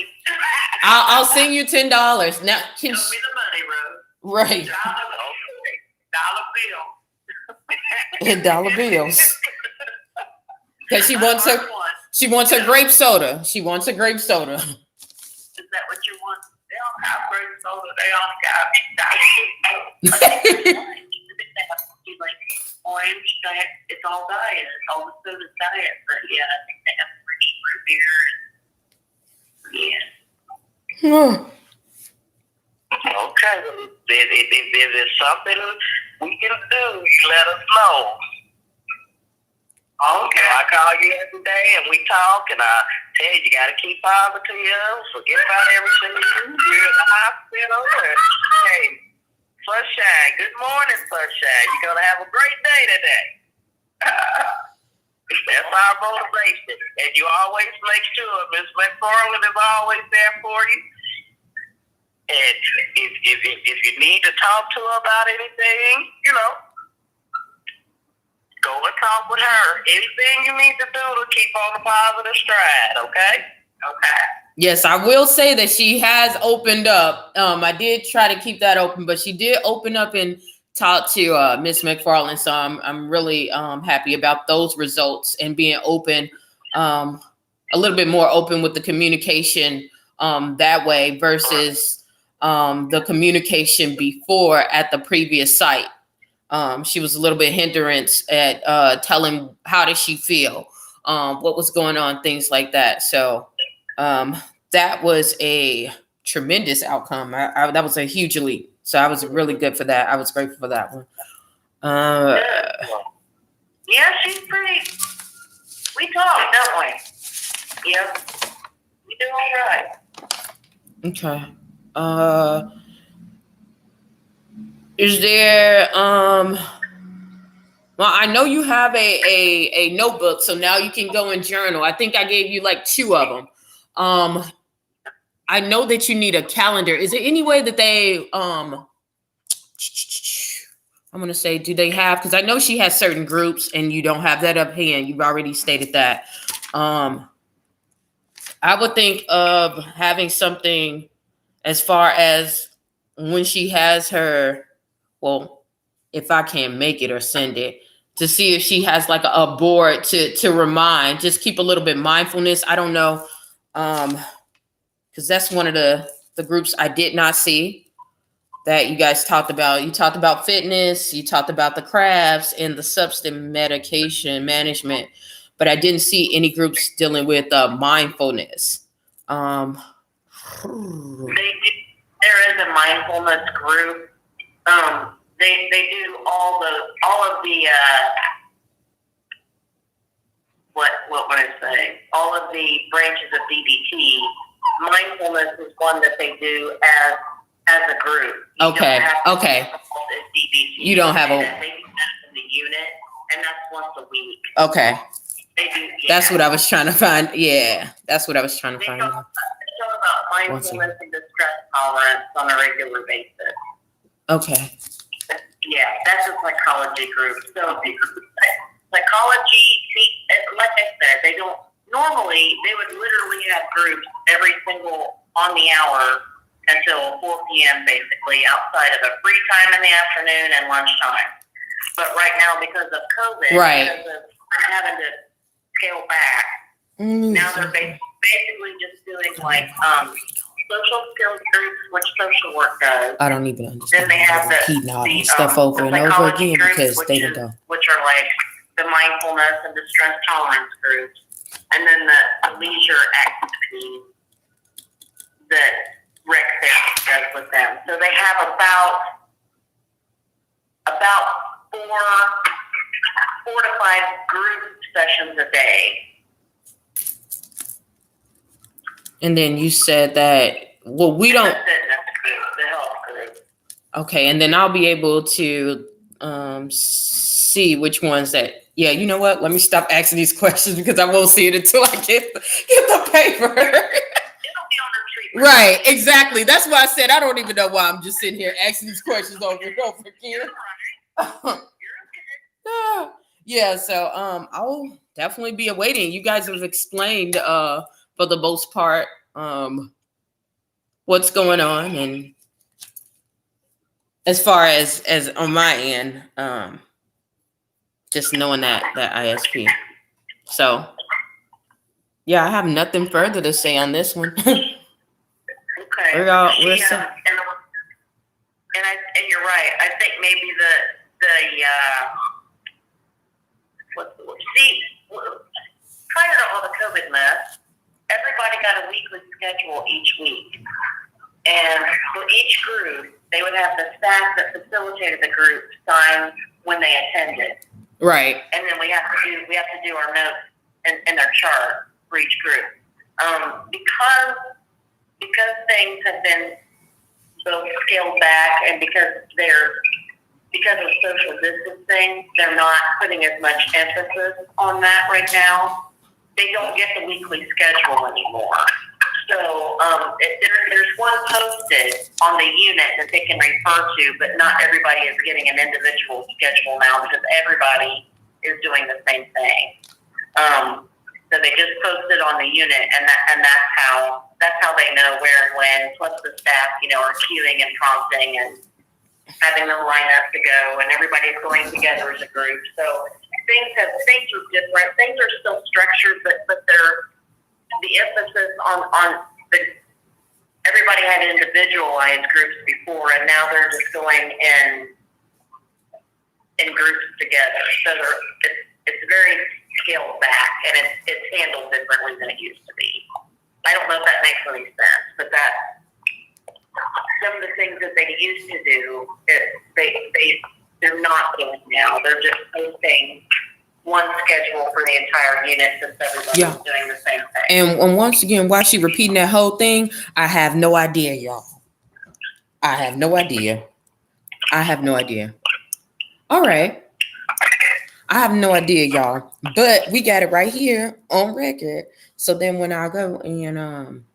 I'll send you $10. Now, Show me the money, Rose. right? Dollar bill. And dollar bills. Because she wants her grape soda. She wants a grape soda. Is that what you want? They don't have grape soda. They only got diet. Like orange diet. It's all diet. It's all the soda's diet. But yeah, I think they have fresh root beer. Yeah. Okay. If there's something we can do, let us know. Okay, I call you every day and we talk, and I tell you got to keep positive. Forget about everything you're in the hospital. Hey, Sunshine, good morning, Sunshine. You're going to have a great day today. That's our motivation. And you always make sure Miss McFarland is always there for you. And if you need to talk to her about anything, go and talk with her. Anything you need to do to keep on the positive stride, okay? Okay. Yes, I will say that she has opened up. I did try to keep that open, but she did open up and talk to Miss McFarland. So I'm really happy about those results and being open, a little bit more open with the communication that way versus the communication before at the previous site. She was a little bit hindrance at telling how did she feel, what was going on, things like that. So that was a tremendous outcome. That was a huge leap. So I was really good for that. I was grateful for that one. Yeah, she's pretty. We talk, don't we? Yep. We do all right. Okay. Is there well, I know you have a notebook, so now you can go and journal. I think I gave you like 2 of them. I know that you need a calendar. Is there any way that they I'm gonna say, do they have, because I know she has certain groups and you don't have that up hand. You've already stated that. I would think of having something as far as when she has her, well, if I can't make it or send it, to see if she has like a board to remind, just keep a little bit mindfulness. I don't know. Because that's one of the groups I did not see that you guys talked about. You talked about fitness, you talked about the crafts and the substance medication management, but I didn't see any groups dealing with mindfulness. There is a mindfulness group. They do all of the what would I say? All of the branches of DBT. Mindfulness is one that they do as a group. Okay. You don't have They do that in the unit, and that's once a week. Okay. They do. Yeah. That's what I was trying to find. Yeah, that's what I was trying to find. They talk about mindfulness and distress tolerance on a regular basis. Okay. Yeah, that's a psychology group. So psychology, like I said, they don't. Normally, they would literally have groups every single on the hour until 4 p.m. basically, outside of a free time in the afternoon and lunchtime. But right now, because of COVID, because of having to scale back, now they're basically just doing like social skills groups, which social work does. I don't even understand. Then they have the stuff over and over again because they don't know. Which are like the mindfulness and the stress tolerance groups. And then the leisure activities that rec therapy does with them. So they have about 4 to 5 group sessions a day. And then you said that, well, we don't. The health group. Okay, and then I'll be able to see which ones that. Yeah, you know what? Let me stop asking these questions because I won't see it until I get the paper. It'll be on the treatment. Right, exactly. That's why I said I don't even know why I'm just sitting here asking these questions over and over again. Yeah, so I'll definitely be awaiting. You guys have explained for the most part what's going on, and as far as on my end, just knowing that ISP. So, yeah, I have nothing further to say on this one. Okay. We're and you're right. I think maybe prior to all the COVID mess, everybody got a weekly schedule each week. And for each group, they would have the staff that facilitated the group sign when they attended. Right. And then we have to do our notes in their chart for each group. Because things have been both scaled back and because of social distancing, they're not putting as much emphasis on that right now. They don't get the weekly schedule anymore. So there's one posted on the unit that they can refer to, but not everybody is getting an individual schedule now because everybody is doing the same thing. So they just posted on the unit, and that's how they know where and when. Plus the staff, are queuing and prompting and having them line up to go, and everybody's going together as a group. So things are different. Things are still structured, but they're the emphasis on the. Everybody had individualized groups before, and now they're just going in groups together. So it's very scaled back, and it's handled differently than it used to be. I don't know if that makes any sense, but that some of the things that they used to do, they're not doing now. They're just posting one schedule for the entire unit since everybody's doing the same thing. And once again, while she repeating that whole thing, I have no idea, y'all. I have no idea. All right. I have no idea, y'all. But we got it right here on record. So then when I go and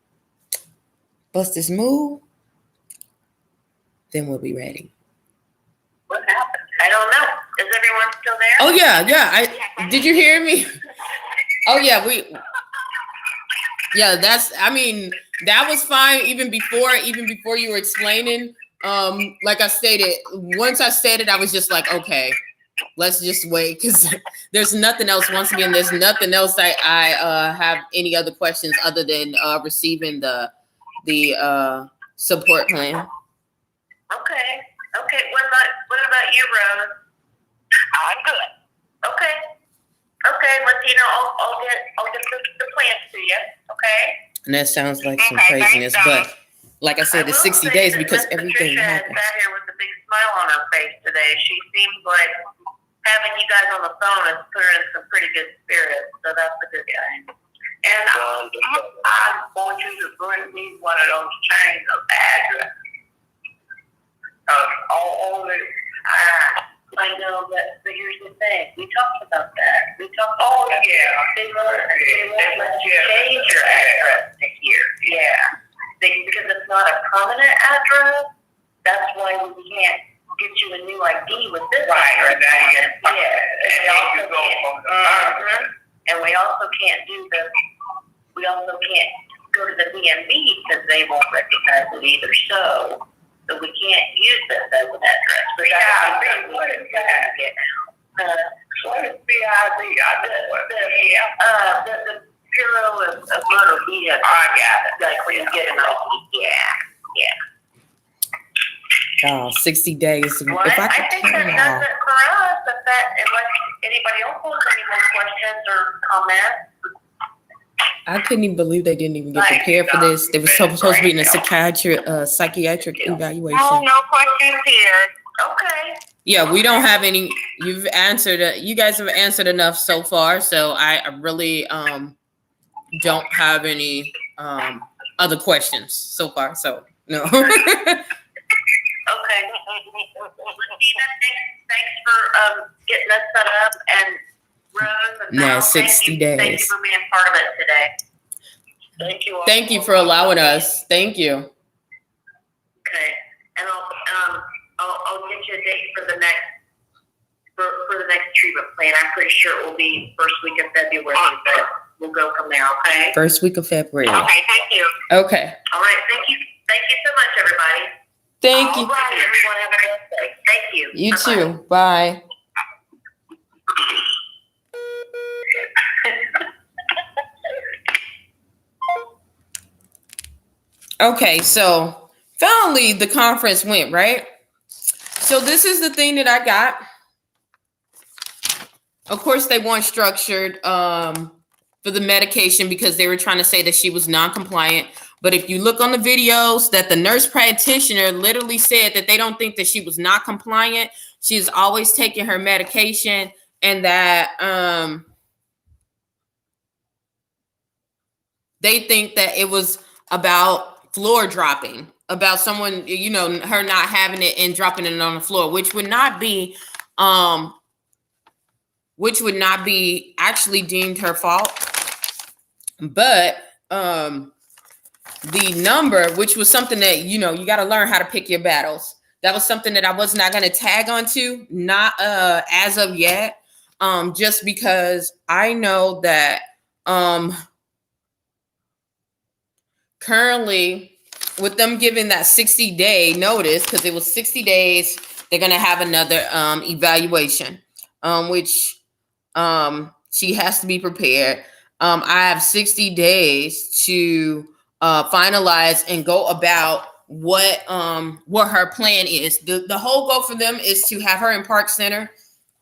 bust this move, then we'll be ready. What happened? I don't know. Is everyone still there? Oh yeah. Did you hear me? Oh yeah, that was fine even before you were explaining. Like I stated, once I said it, I was just like, okay, let's just wait because there's nothing else. Once again, there's nothing else I have any other questions other than receiving the support plan. Okay. What about you, Rose? I'm good. Okay. Latino, I'll get the plans to you. Okay. And that sounds like some craziness, but like I said, it's 60 days because everything happens. Patricia sat here with a big smile on her face today. She seems like having you guys on the phone has put her in some pretty good spirits, so that's a good thing. And I want you to bring me one of those chains of address. I know, but here's the thing. We talked about that. They won't let you change your address next year. Yeah. Because it's not a permanent address. That's why we can't get you a new ID with this address. And we also can't do this. We also can't go to the DMV because they won't recognize it either. So we can't use this as an address. What is that? What is BID? The Bureau of Motor Vehicles. I got it. Like when you get an ID. Yeah. Oh, 60 days. Well, I think that does it for us. Unless anybody else has any more questions or comments. I couldn't even believe they didn't even get prepared for this. They were supposed to be in a psychiatric evaluation. No questions here. Okay. Yeah, we don't have any. You guys have answered enough so far. So I really don't have any other questions so far. So no. Okay. Thanks for getting us set up, and Rose. No, 60 days. Thank you for being part of it today. Thank you. Thank you for allowing us. Thank you. Okay, and I'll get you a date for the next treatment plan. I'm pretty sure it will be first week of February, but we'll go from there. Okay. First week of February. Okay, thank you. Okay. All right. Thank you so much, everybody. Thank you. All right, everyone, have a nice day. Thank you. You Bye-bye. too. Bye. Okay, so finally the conference went, right? So this is the thing that I got. Of course, they weren't structured for the medication because they were trying to say that she was non-compliant But if you look on the videos that the nurse practitioner literally said that they don't think that she was not compliant. She's always taking her medication, and that they think that it was about floor dropping, about someone, you know, her not having it and dropping it on the floor, which would not be actually deemed her fault. But the number, which was something that, you know, you got to learn how to pick your battles. That was something that I was not going to tag onto, not as of yet, just because I know that currently with them giving that 60-day notice, because it was 60 days, they're going to have another evaluation, which she has to be prepared. I have 60 days to finalize and go about what her plan is. The whole goal for them is to have her in Park Center.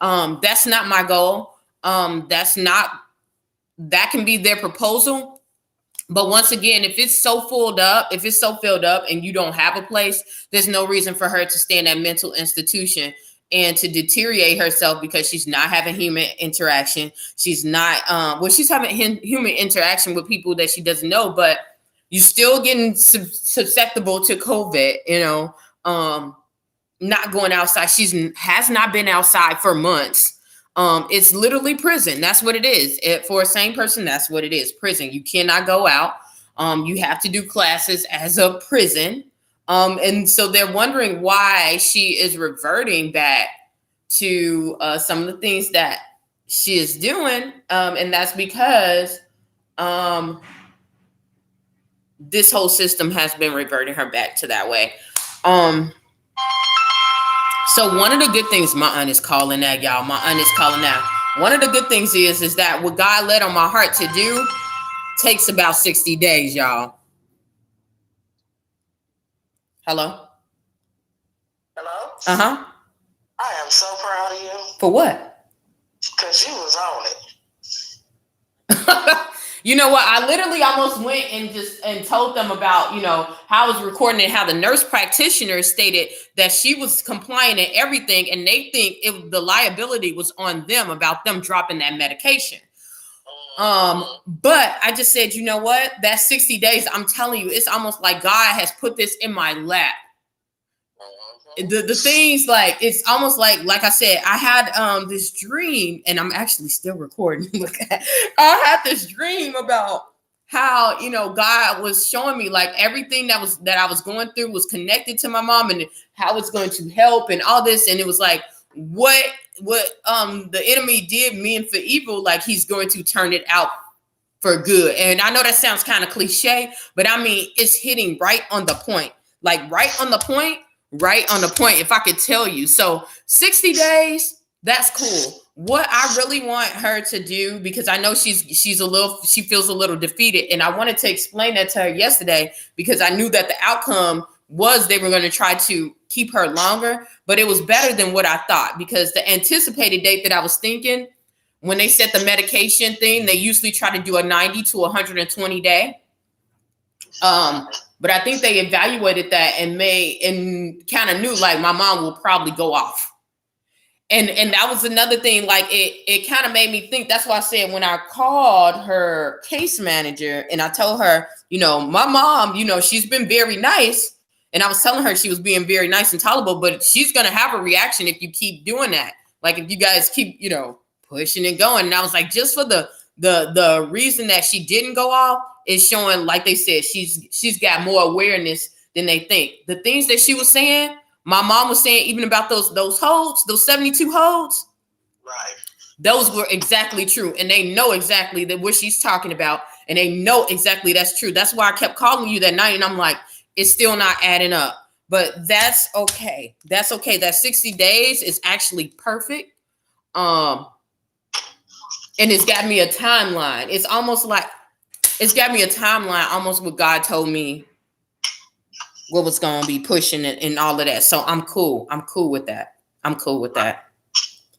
That's not my goal. That can be their proposal. But once again, if it's so filled up and you don't have a place, there's no reason for her to stay in that mental institution and to deteriorate herself because she's not having human interaction. She's not, she's having human interaction with people that she doesn't know, but you're still getting susceptible to COVID, you know, not going outside. Has not been outside for months. It's literally prison. That's what it is. For a sane person, that's what it is. Prison. You cannot go out. You have to do classes as a prison. And so they're wondering why she is reverting back to some of the things that she is doing. And that's because this whole system has been reverting her back to that way. So one of the good things, my aunt is calling that, y'all. My aunt is calling that. One of the good things is that what God led on my heart to do takes about 60 days, y'all. Hello? Hello? Uh-huh. I am so proud of you. For what? Because you was on it. You know what? I literally almost went and told them about, you know, how I was recording and how the nurse practitioner stated that she was compliant and everything, and they think the liability was on them about them dropping that medication. But I just said, you know what? That 60 days, I'm telling you, it's almost like God has put this in my lap. The things, like, it's almost like I said, I had this dream, and I'm actually still recording. I had this dream about how, you know, God was showing me like everything that I was going through was connected to my mom and how it's going to help and all this. And it was like, what the enemy did mean for evil, like he's going to turn it out for good. And I know that sounds kind of cliche, but I mean, it's hitting right on the point, like right on the point. If I could tell you. So 60 days, that's cool. What I really want her to do, because I know she feels a little defeated, and I wanted to explain that to her yesterday because I knew that the outcome was they were going to try to keep her longer, but it was better than what I thought, because the anticipated date that I was thinking when they set the medication thing, they usually try to do a 90 to 120 day. But I think they evaluated that and kind of knew like my mom will probably go off. And that was another thing, like it kind of made me think. That's why I said when I called her case manager and I told her, you know, my mom, you know, she's been very nice. And I was telling her she was being very nice and tolerable, but she's going to have a reaction if you keep doing that. Like if you guys keep, you know, pushing and going. And I was like, just for the reason that she didn't go off is showing, like they said, she's got more awareness than they think. The things that she was saying, my mom was saying, even about those holds, those 72 holds, Right. Those were exactly true. And they know exactly that what she's talking about. And they know exactly that's true. That's why I kept calling you that night. And I'm like, it's still not adding up. But that's okay. That's okay. That 60 days is actually perfect. And it's got me a timeline. It's almost like, it's got me a timeline, almost what God told me what was going to be pushing and all of that. So I'm cool. I'm cool with that. I'm cool with that.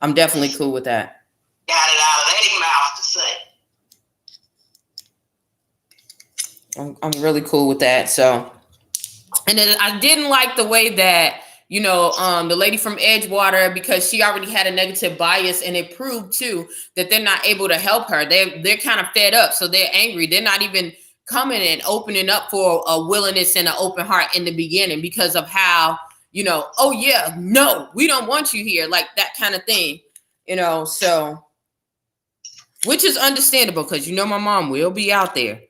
I'm definitely cool with that. Got it out of their mouth to say. I'm really cool with that. So, and then I didn't like the way that, the lady from Edgewater, because she already had a negative bias, and it proved too that they're not able to help her. They're kind of fed up, so they're angry. They're not even coming and opening up for a willingness and an open heart in the beginning because of how, oh yeah, no, we don't want you here, like that kind of thing, so, which is understandable because my mom will be out there.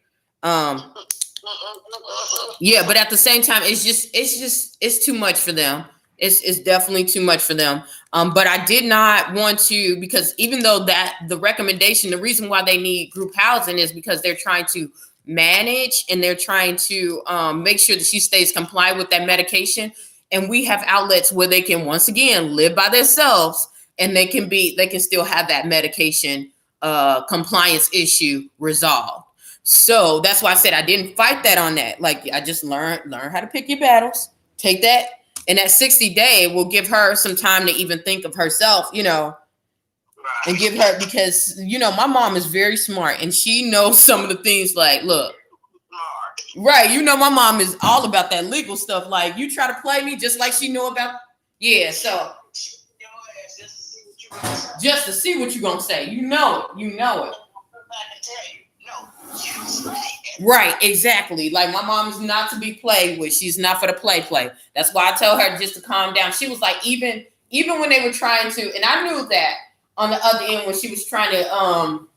Yeah, but at the same time, it's too much for them. It's definitely too much for them. But I did not want to, because even though that the recommendation, the reason why they need group housing is because they're trying to manage, and they're trying to make sure that she stays compliant with that medication. And we have outlets where they can once again live by themselves, and they can still have that medication compliance issue resolved. So that's why I said I didn't fight that on that. Like, I just learn how to pick your battles, take that. And that 60-day will give her some time to even think of herself, and give her, because, my mom is very smart, and she knows some of the things, like, look, right. My mom is all about that legal stuff. Like, you try to play me just like she knew about. Yeah. So just to see what you're going to say, you know it. Right, exactly. Like, my mom is not to be played with. She's not for the play. That's why I tell her just to calm down. She was like, even when they were trying to, and I knew that on the other end when she was trying to,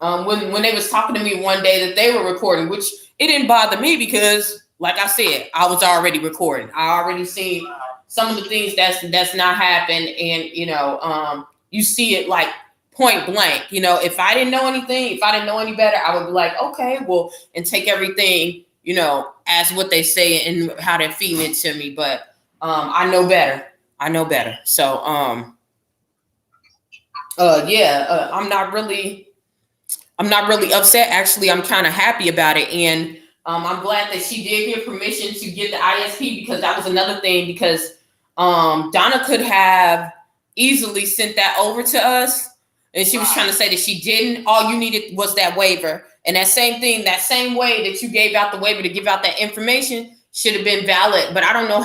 when they was talking to me one day that they were recording, which it didn't bother me because, like I said, I was already recording. I already seen some of the things that's not happened, and you see it like point blank. If I didn't know anything, if I didn't know any better, I would be like, okay, well, and take everything, as what they say and how they're feeding it to me. But I know better. So I'm not really upset. Actually, I'm kind of happy about it, and I'm glad that she did give permission to get the ISP, because that was another thing. Because Donna could have easily sent that over to us. And she was trying to say that she didn't. All you needed was that waiver. And that same thing, that same way that you gave out the waiver to give out that information should have been valid. But I don't know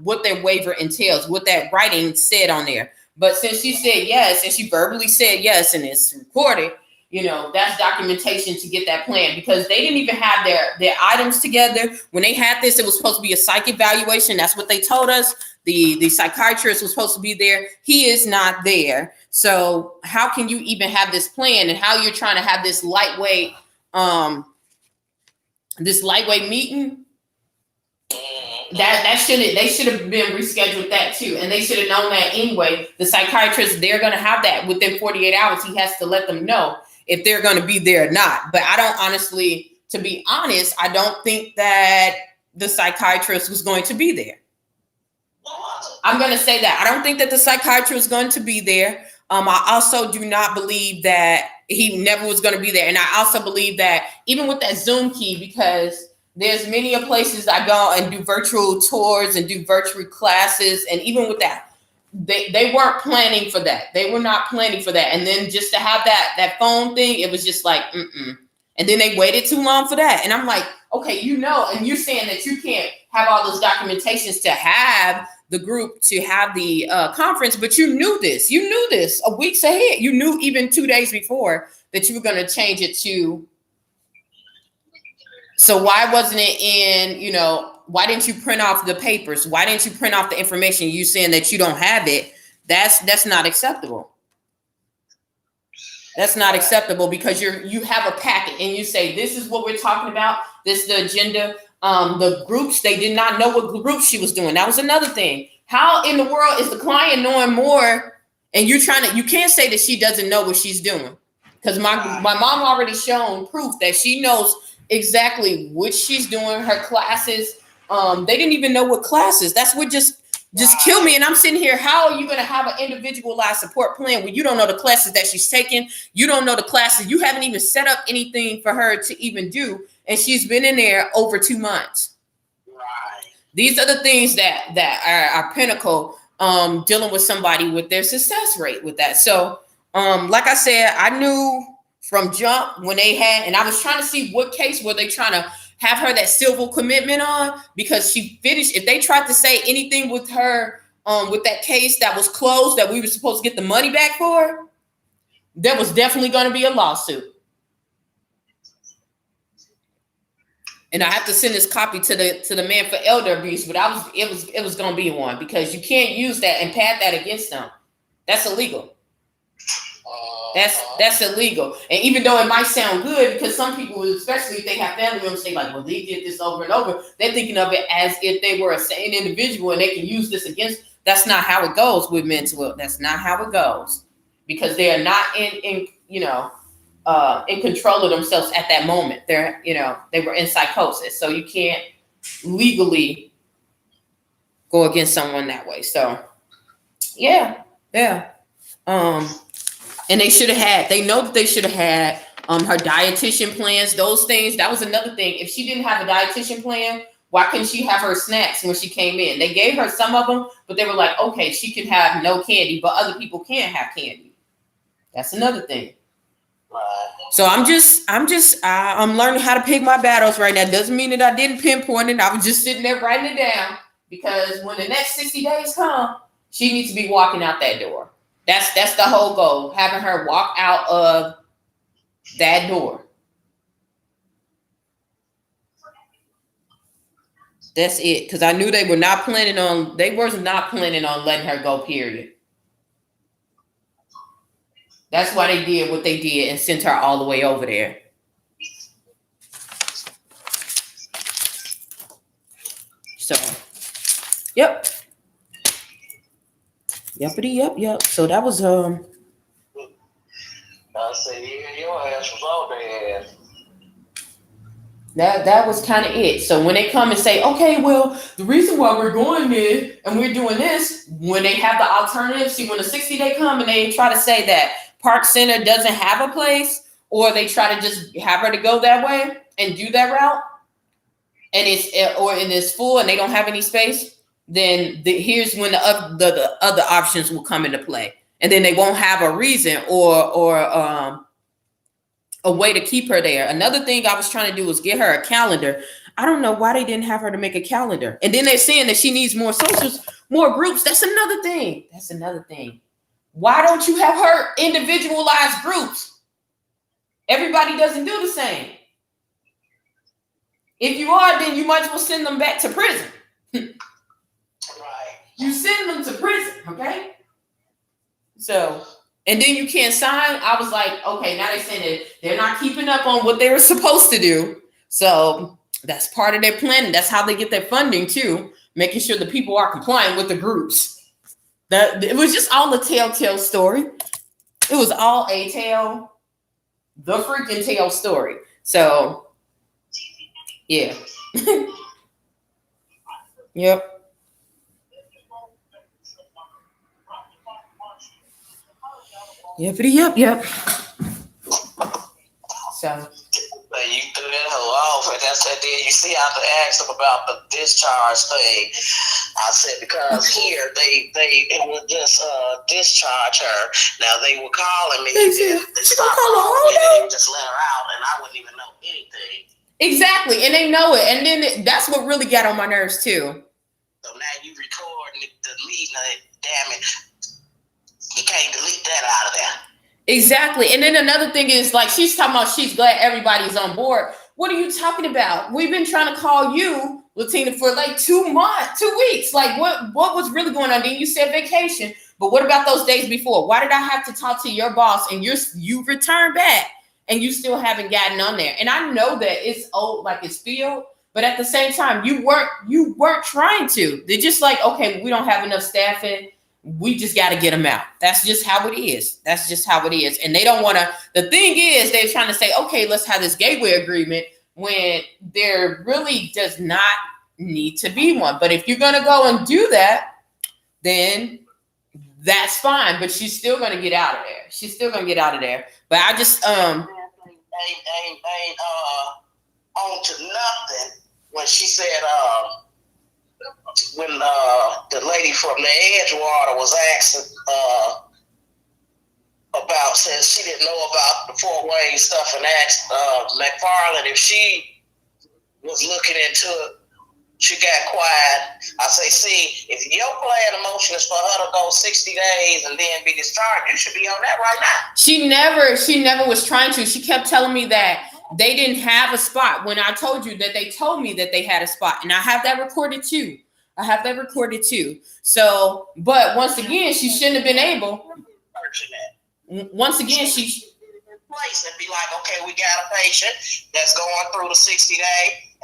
what their waiver entails, what that writing said on there. But since she said yes, and she verbally said yes, and it's recorded, that's documentation to get that plan, because they didn't even have their items together. When they had this, it was supposed to be a psych evaluation. That's what they told us. The psychiatrist was supposed to be there. He is not there. So how can you even have this plan, and how you're trying to have this lightweight meeting? They should have been rescheduled that too. And they should have known that anyway. The psychiatrist, they're going to have that within 48 hours. He has to let them know if they're going to be there or not. But I don't honestly, to be honest, I don't think that the psychiatrist was going to be there. I'm going to say that. I don't think that the psychiatrist was going to be there. I also do not believe that he never was going to be there. And I also believe that even with that Zoom key, because there's many places I go and do virtual tours and do virtual classes. And even with that, they weren't planning for that. They were not planning for that. And then just to have that phone thing, it was just like, And then they waited too long for that. And I'm like, okay, and you're saying that you can't have all those documentations to have the group, to have the conference, but you knew this. You knew this a weeks ahead. You knew even 2 days before that you were going to change it to. So why wasn't it in, why didn't you print off the papers? Why didn't you print off the information? You saying that you don't have it. That's not acceptable. That's not acceptable, because you have a packet and you say, this is what we're talking about. This is the agenda. The groups, they did not know what groups she was doing. That was another thing. How in the world is the client knowing more? And you can't say that she doesn't know what she's doing. Because my mom already shown proof that she knows exactly what she's doing, her classes. They didn't even know what classes. That's what just killed me. And I'm sitting here, how are you going to have an individualized support plan when you don't know the classes that she's taking? You don't know the classes. You haven't even set up anything for her to even do. And she's been in there over 2 months. Right. These are the things that are pinnacle dealing with somebody with their success rate with that. So, like I said, I knew from jump when they had, and I was trying to see what case were they trying to have her that civil commitment on, because she finished. If they tried to say anything with her, with that case that was closed that we were supposed to get the money back for, there was definitely going to be a lawsuit. And I have to send this copy to the man for elder abuse, but it was going to be one, because you can't use that and pad that against them. That's illegal. That's illegal. And even though it might sound good, because some people, especially if they have family members, say like, well, they did this over and over. They're thinking of it as if they were a sane individual and they can use this against. That's not how it goes with mental health. That's not how it goes, because they are not in control of themselves at that moment. They were in psychosis, so you can't legally go against someone that way. So, yeah. And they should have had. They know that they should have had her dietitian plans. Those things. That was another thing. If she didn't have a dietitian plan, why couldn't she have her snacks when she came in? They gave her some of them, but they were like, okay, she can have no candy, but other people can't have candy. That's another thing. So I'm learning how to pick my battles right now. Doesn't mean that I didn't pinpoint it. I was just sitting there writing it down, because when the next 60 days come, she needs to be walking out that door. That's the whole goal, having her walk out of that door. That's it. Because I knew they were not planning on letting her go, period. That's why they did what they did and sent her all the way over there. So, yep. Yep. So that was I said, yeah, your ass was on there. That was kind of it. So when they come and say, okay, well, the reason why we're going there and we're doing this, when they have the alternative, see, when the 60-day come and they try to say that Park Center doesn't have a place, or they try to just have her to go that way and do that route, and it's full and they don't have any space, then here's when the other options will come into play, and then they won't have a reason or a way to keep her there. Another thing I was trying to do was get her a calendar. I don't know why they didn't have her to make a calendar. And then they're saying that she needs more socials, more groups. That's another thing. Why don't you have her individualized groups? Everybody doesn't do the same. If you are, then you might as well send them back to prison. Right. You send them to prison, okay? So, and then you can't sign. I was like, okay, now they're saying that they're not keeping up on what they were supposed to do. So that's part of their planning. That's how they get their funding too, making sure the people are compliant with the groups. It was just all a telltale story. It was all the freaking tale story. So, yeah. Yep. Yep. So. But you threw that hoe off, and that's that. Then you see, I asked them about the discharge thing. I said because here they would just discharge her. Now they were calling me. They stopped calling me. They would just let her out, and I wouldn't even know anything. Exactly, and they know it, and then that's what really got on my nerves too. So now you recording it, deleting it. Damn it, you can't delete that out of there. Exactly. And then another thing is, like, she's talking about she's glad everybody's on board. What are you talking about? We've been trying to call you, Latina, for like 2 weeks. Like, what was really going on? Then you said vacation, but what about those days before? Why did I have to talk to your boss and you returned back and you still haven't gotten on there? And I know that it's old, like it's filled, but at the same time, you weren't trying to. They're just like, okay, we don't have enough staffing. We just got to get them out. That's just how it is. And they don't want to. The thing is, they're trying to say, okay, let's have this gateway agreement when there really does not need to be one. But if you're going to go and do that, then that's fine. But she's still going to get out of there. But I just ain't on to nothing when she said when the lady from the Edgewater was asking about, since she didn't know about the Fort Wayne stuff, and asked McFarland if she was looking into it. She got quiet. I say, see, if your plan of motion is for her to go 60 days and then be discharged, you should be on that right now. She never was trying to. She kept telling me that they didn't have a spot when I told you that they told me that they had a spot. And I have that recorded too. So, but once again, she shouldn't have been able. Once again, she place and be like, okay, we got a patient that's going through the 60 day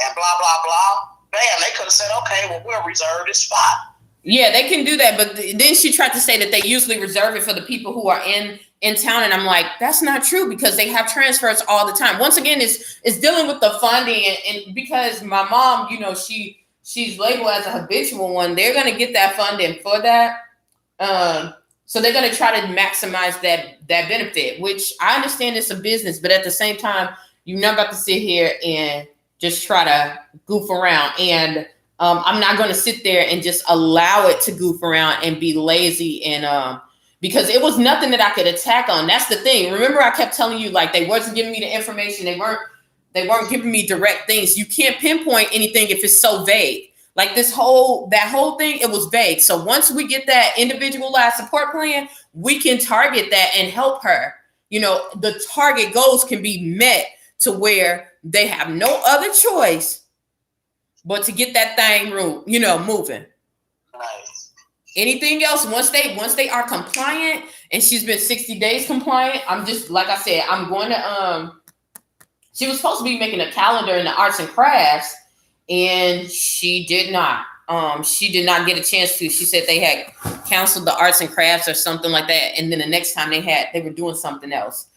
and blah, blah, blah. Bam, they could have said, okay, well, we'll reserve this spot. Yeah, they can do that. But then she tried to say that they usually reserve it for the people who are in town. And I'm like, that's not true, because they have transfers all the time. Once again, it's dealing with the funding. And because my mom, you know, she's labeled as a habitual one, they're going to get that funding for that. So they're going to try to maximize that benefit, which I understand it's a business. But at the same time, you're not about to sit here and just try to goof around. And I'm not going to sit there and just allow it to goof around and be lazy. And because it was nothing that I could attack on. That's the thing. Remember, I kept telling you, like, they wasn't giving me the information. They weren't giving me direct things. You can't pinpoint anything if it's so vague. Like that whole thing, it was vague. So once we get that individualized support plan, we can target that and help her. You know, the target goals can be met to where they have no other choice but to get that thing moving. Nice. Anything else, once they are compliant, and she's been 60 days compliant, I'm just, like I said, I'm going to she was supposed to be making a calendar in the arts and crafts, and she did not. She did not get a chance to. She said they had canceled the arts and crafts or something like that, and then the next time they were doing something else.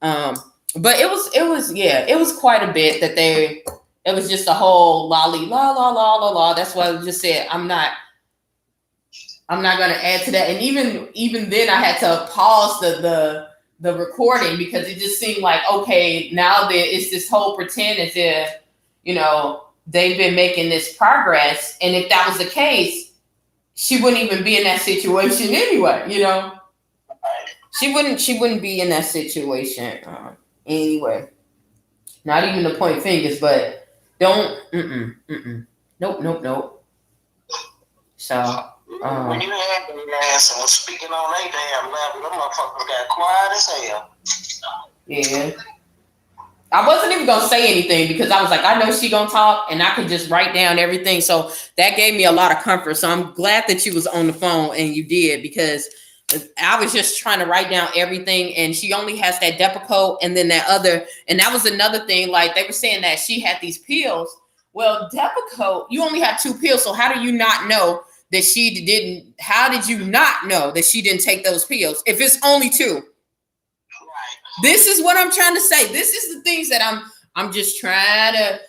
But it was quite a bit that it was just a whole lolly la la la la la. That's why I just said I'm not going to add to that. And even then I had to pause the recording, because it just seemed like, okay, now that it's this whole pretend as if, you know, they've been making this progress. And if that was the case, she wouldn't even be in that situation anyway, you know. She wouldn't be in that situation anyway. Not even to point fingers, but don't nope. So when you had the ass and was speaking on their damn level, them motherfuckers got quiet as hell. Yeah. I wasn't even gonna say anything, because I was like, I know she gonna talk, and I could just write down everything. So that gave me a lot of comfort. So I'm glad that you was on the phone and you did, because I was just trying to write down everything, and she only has that Depakote and then that other, and that was another thing. Like, they were saying that she had these pills. Well, Depakote, you only have 2 pills. So how do you not know that she didn't? How did you not know that she didn't take those pills if it's only 2? This is what I'm trying to say. This is the things that I'm just trying to.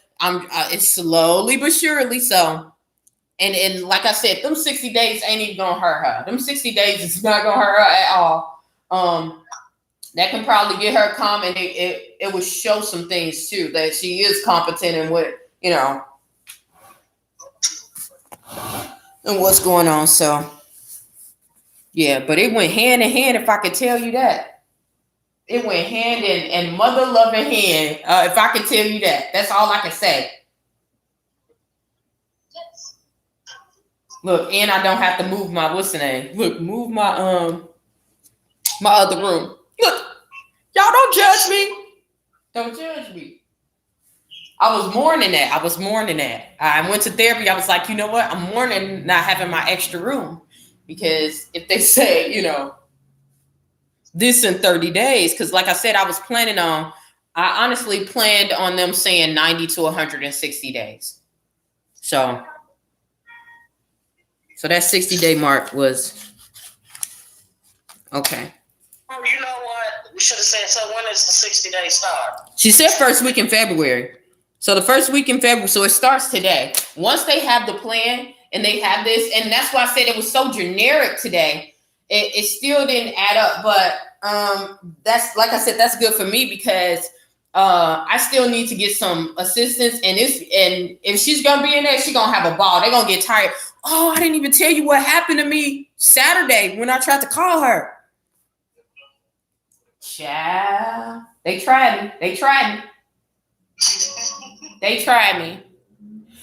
It's slowly but surely. So, and like I said, them 60 days ain't even gonna hurt her. Them 60 days is not gonna hurt her at all. That can probably get her calm, and it will show some things too, that she is competent in what, you know, and what's going on. So yeah, but it went hand in hand, if I could tell you that. It went hand in mother loving hand. If I could tell you that, that's all I can say. Look, and I don't have to move my, what's the name? Look, move my my other room. Look, y'all don't judge me. Don't judge me. I was mourning that. I went to therapy. I was like, you know what? I'm mourning not having my extra room, because if they say, you know, this in 30 days, because like I said, I honestly planned on them saying 90 to 160 days. So that 60-day mark was okay. Oh, you know what? We should have said, so when is the 60-day start? She said first week in February. So the first week in February, so it starts today. Once they have the plan and they have this, and that's why I said it was so generic today. It still didn't add up, but that's, like I said, that's good for me, because I still need to get some assistance, and if she's gonna be in there, she's gonna have a ball. They're gonna get tired. Oh, I didn't even tell you what happened to me Saturday when I tried to call her. Child. They tried me. They tried me. They tried me.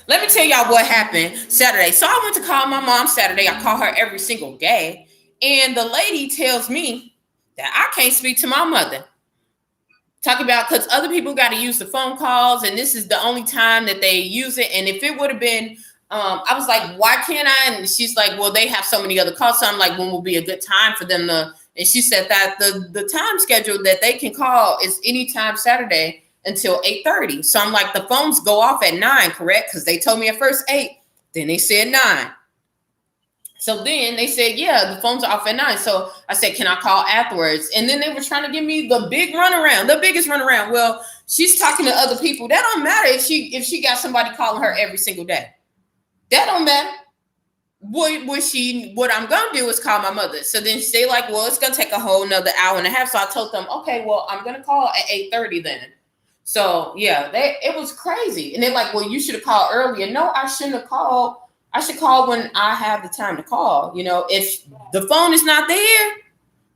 Let me tell y'all what happened Saturday. So I went to call my mom Saturday. I call her every single day. And the lady tells me that I can't speak to my mother. Talking about because other people got to use the phone calls. And this is the only time that they use it. And if it would have been, I was like, why can't I? And she's like, well, they have so many other calls. So I'm like, when will be a good time for them to? And she said that the time schedule that they can call is anytime Saturday until 8:30. So I'm like, the phones go off at 9, correct? Because they told me at first 8, then they said 9. So then they said, yeah, the phones are off at 9. So I said, can I call afterwards? And then they were trying to give me the big runaround, the biggest runaround. Well, she's talking to other people. That don't matter if she got somebody calling her every single day. That don't matter. What I'm gonna do is call my mother. So then they like, well, it's gonna take a whole nother hour and a half. So I told them, okay, well, I'm gonna call at 8:30 then. So yeah, it was crazy. And they're like, well, you should have called earlier. No, I shouldn't have called. I should call when I have the time to call. You know, if the phone is not there,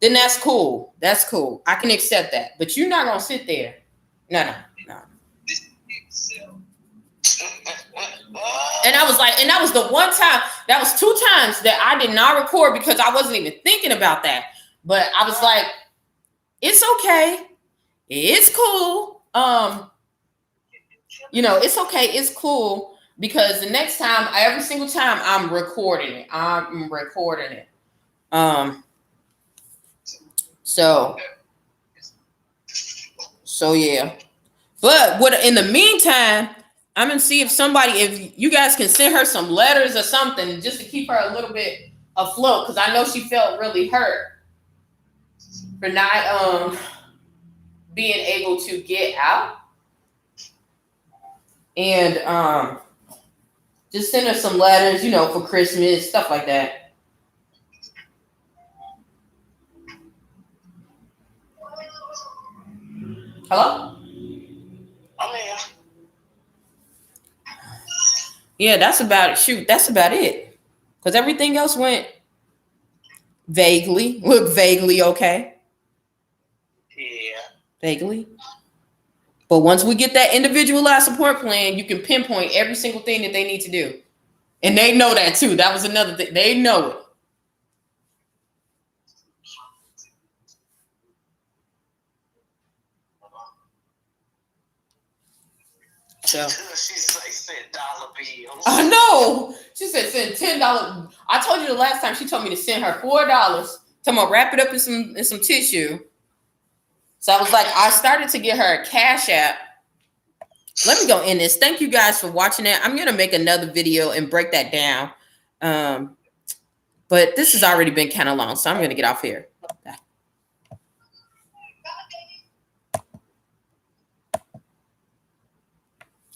then that's cool. That's cool. I can accept that. But you're not gonna sit there. No. And I was like, and that was the one time, that was 2 times that I did not record because I wasn't even thinking about that. But I was like, it's okay. It's cool. You know, it's okay. It's cool because the next time, every single time I'm recording it. So yeah. But what in the meantime, I'm gonna see if you guys can send her some letters or something just to keep her a little bit afloat, because I know she felt really hurt for not being able to get out. And just send her some letters, you know, for Christmas, stuff like that. Hello? I'm here. Yeah, that's about it. Shoot, that's about it. Because everything else went vaguely okay. Yeah. Vaguely. But once we get that individualized support plan, you can pinpoint every single thing that they need to do. And they know that too. That was another thing. They know it. So She said dollar bills. I know. She said send $10. I told you the last time she told me to send her $4. Tell me wrap it up in some tissue. So I was like, I started to get her a Cash App. Let me go in this. Thank you guys for watching that. I'm gonna make another video and break that down. But this has already been kind of long, so I'm gonna get off here.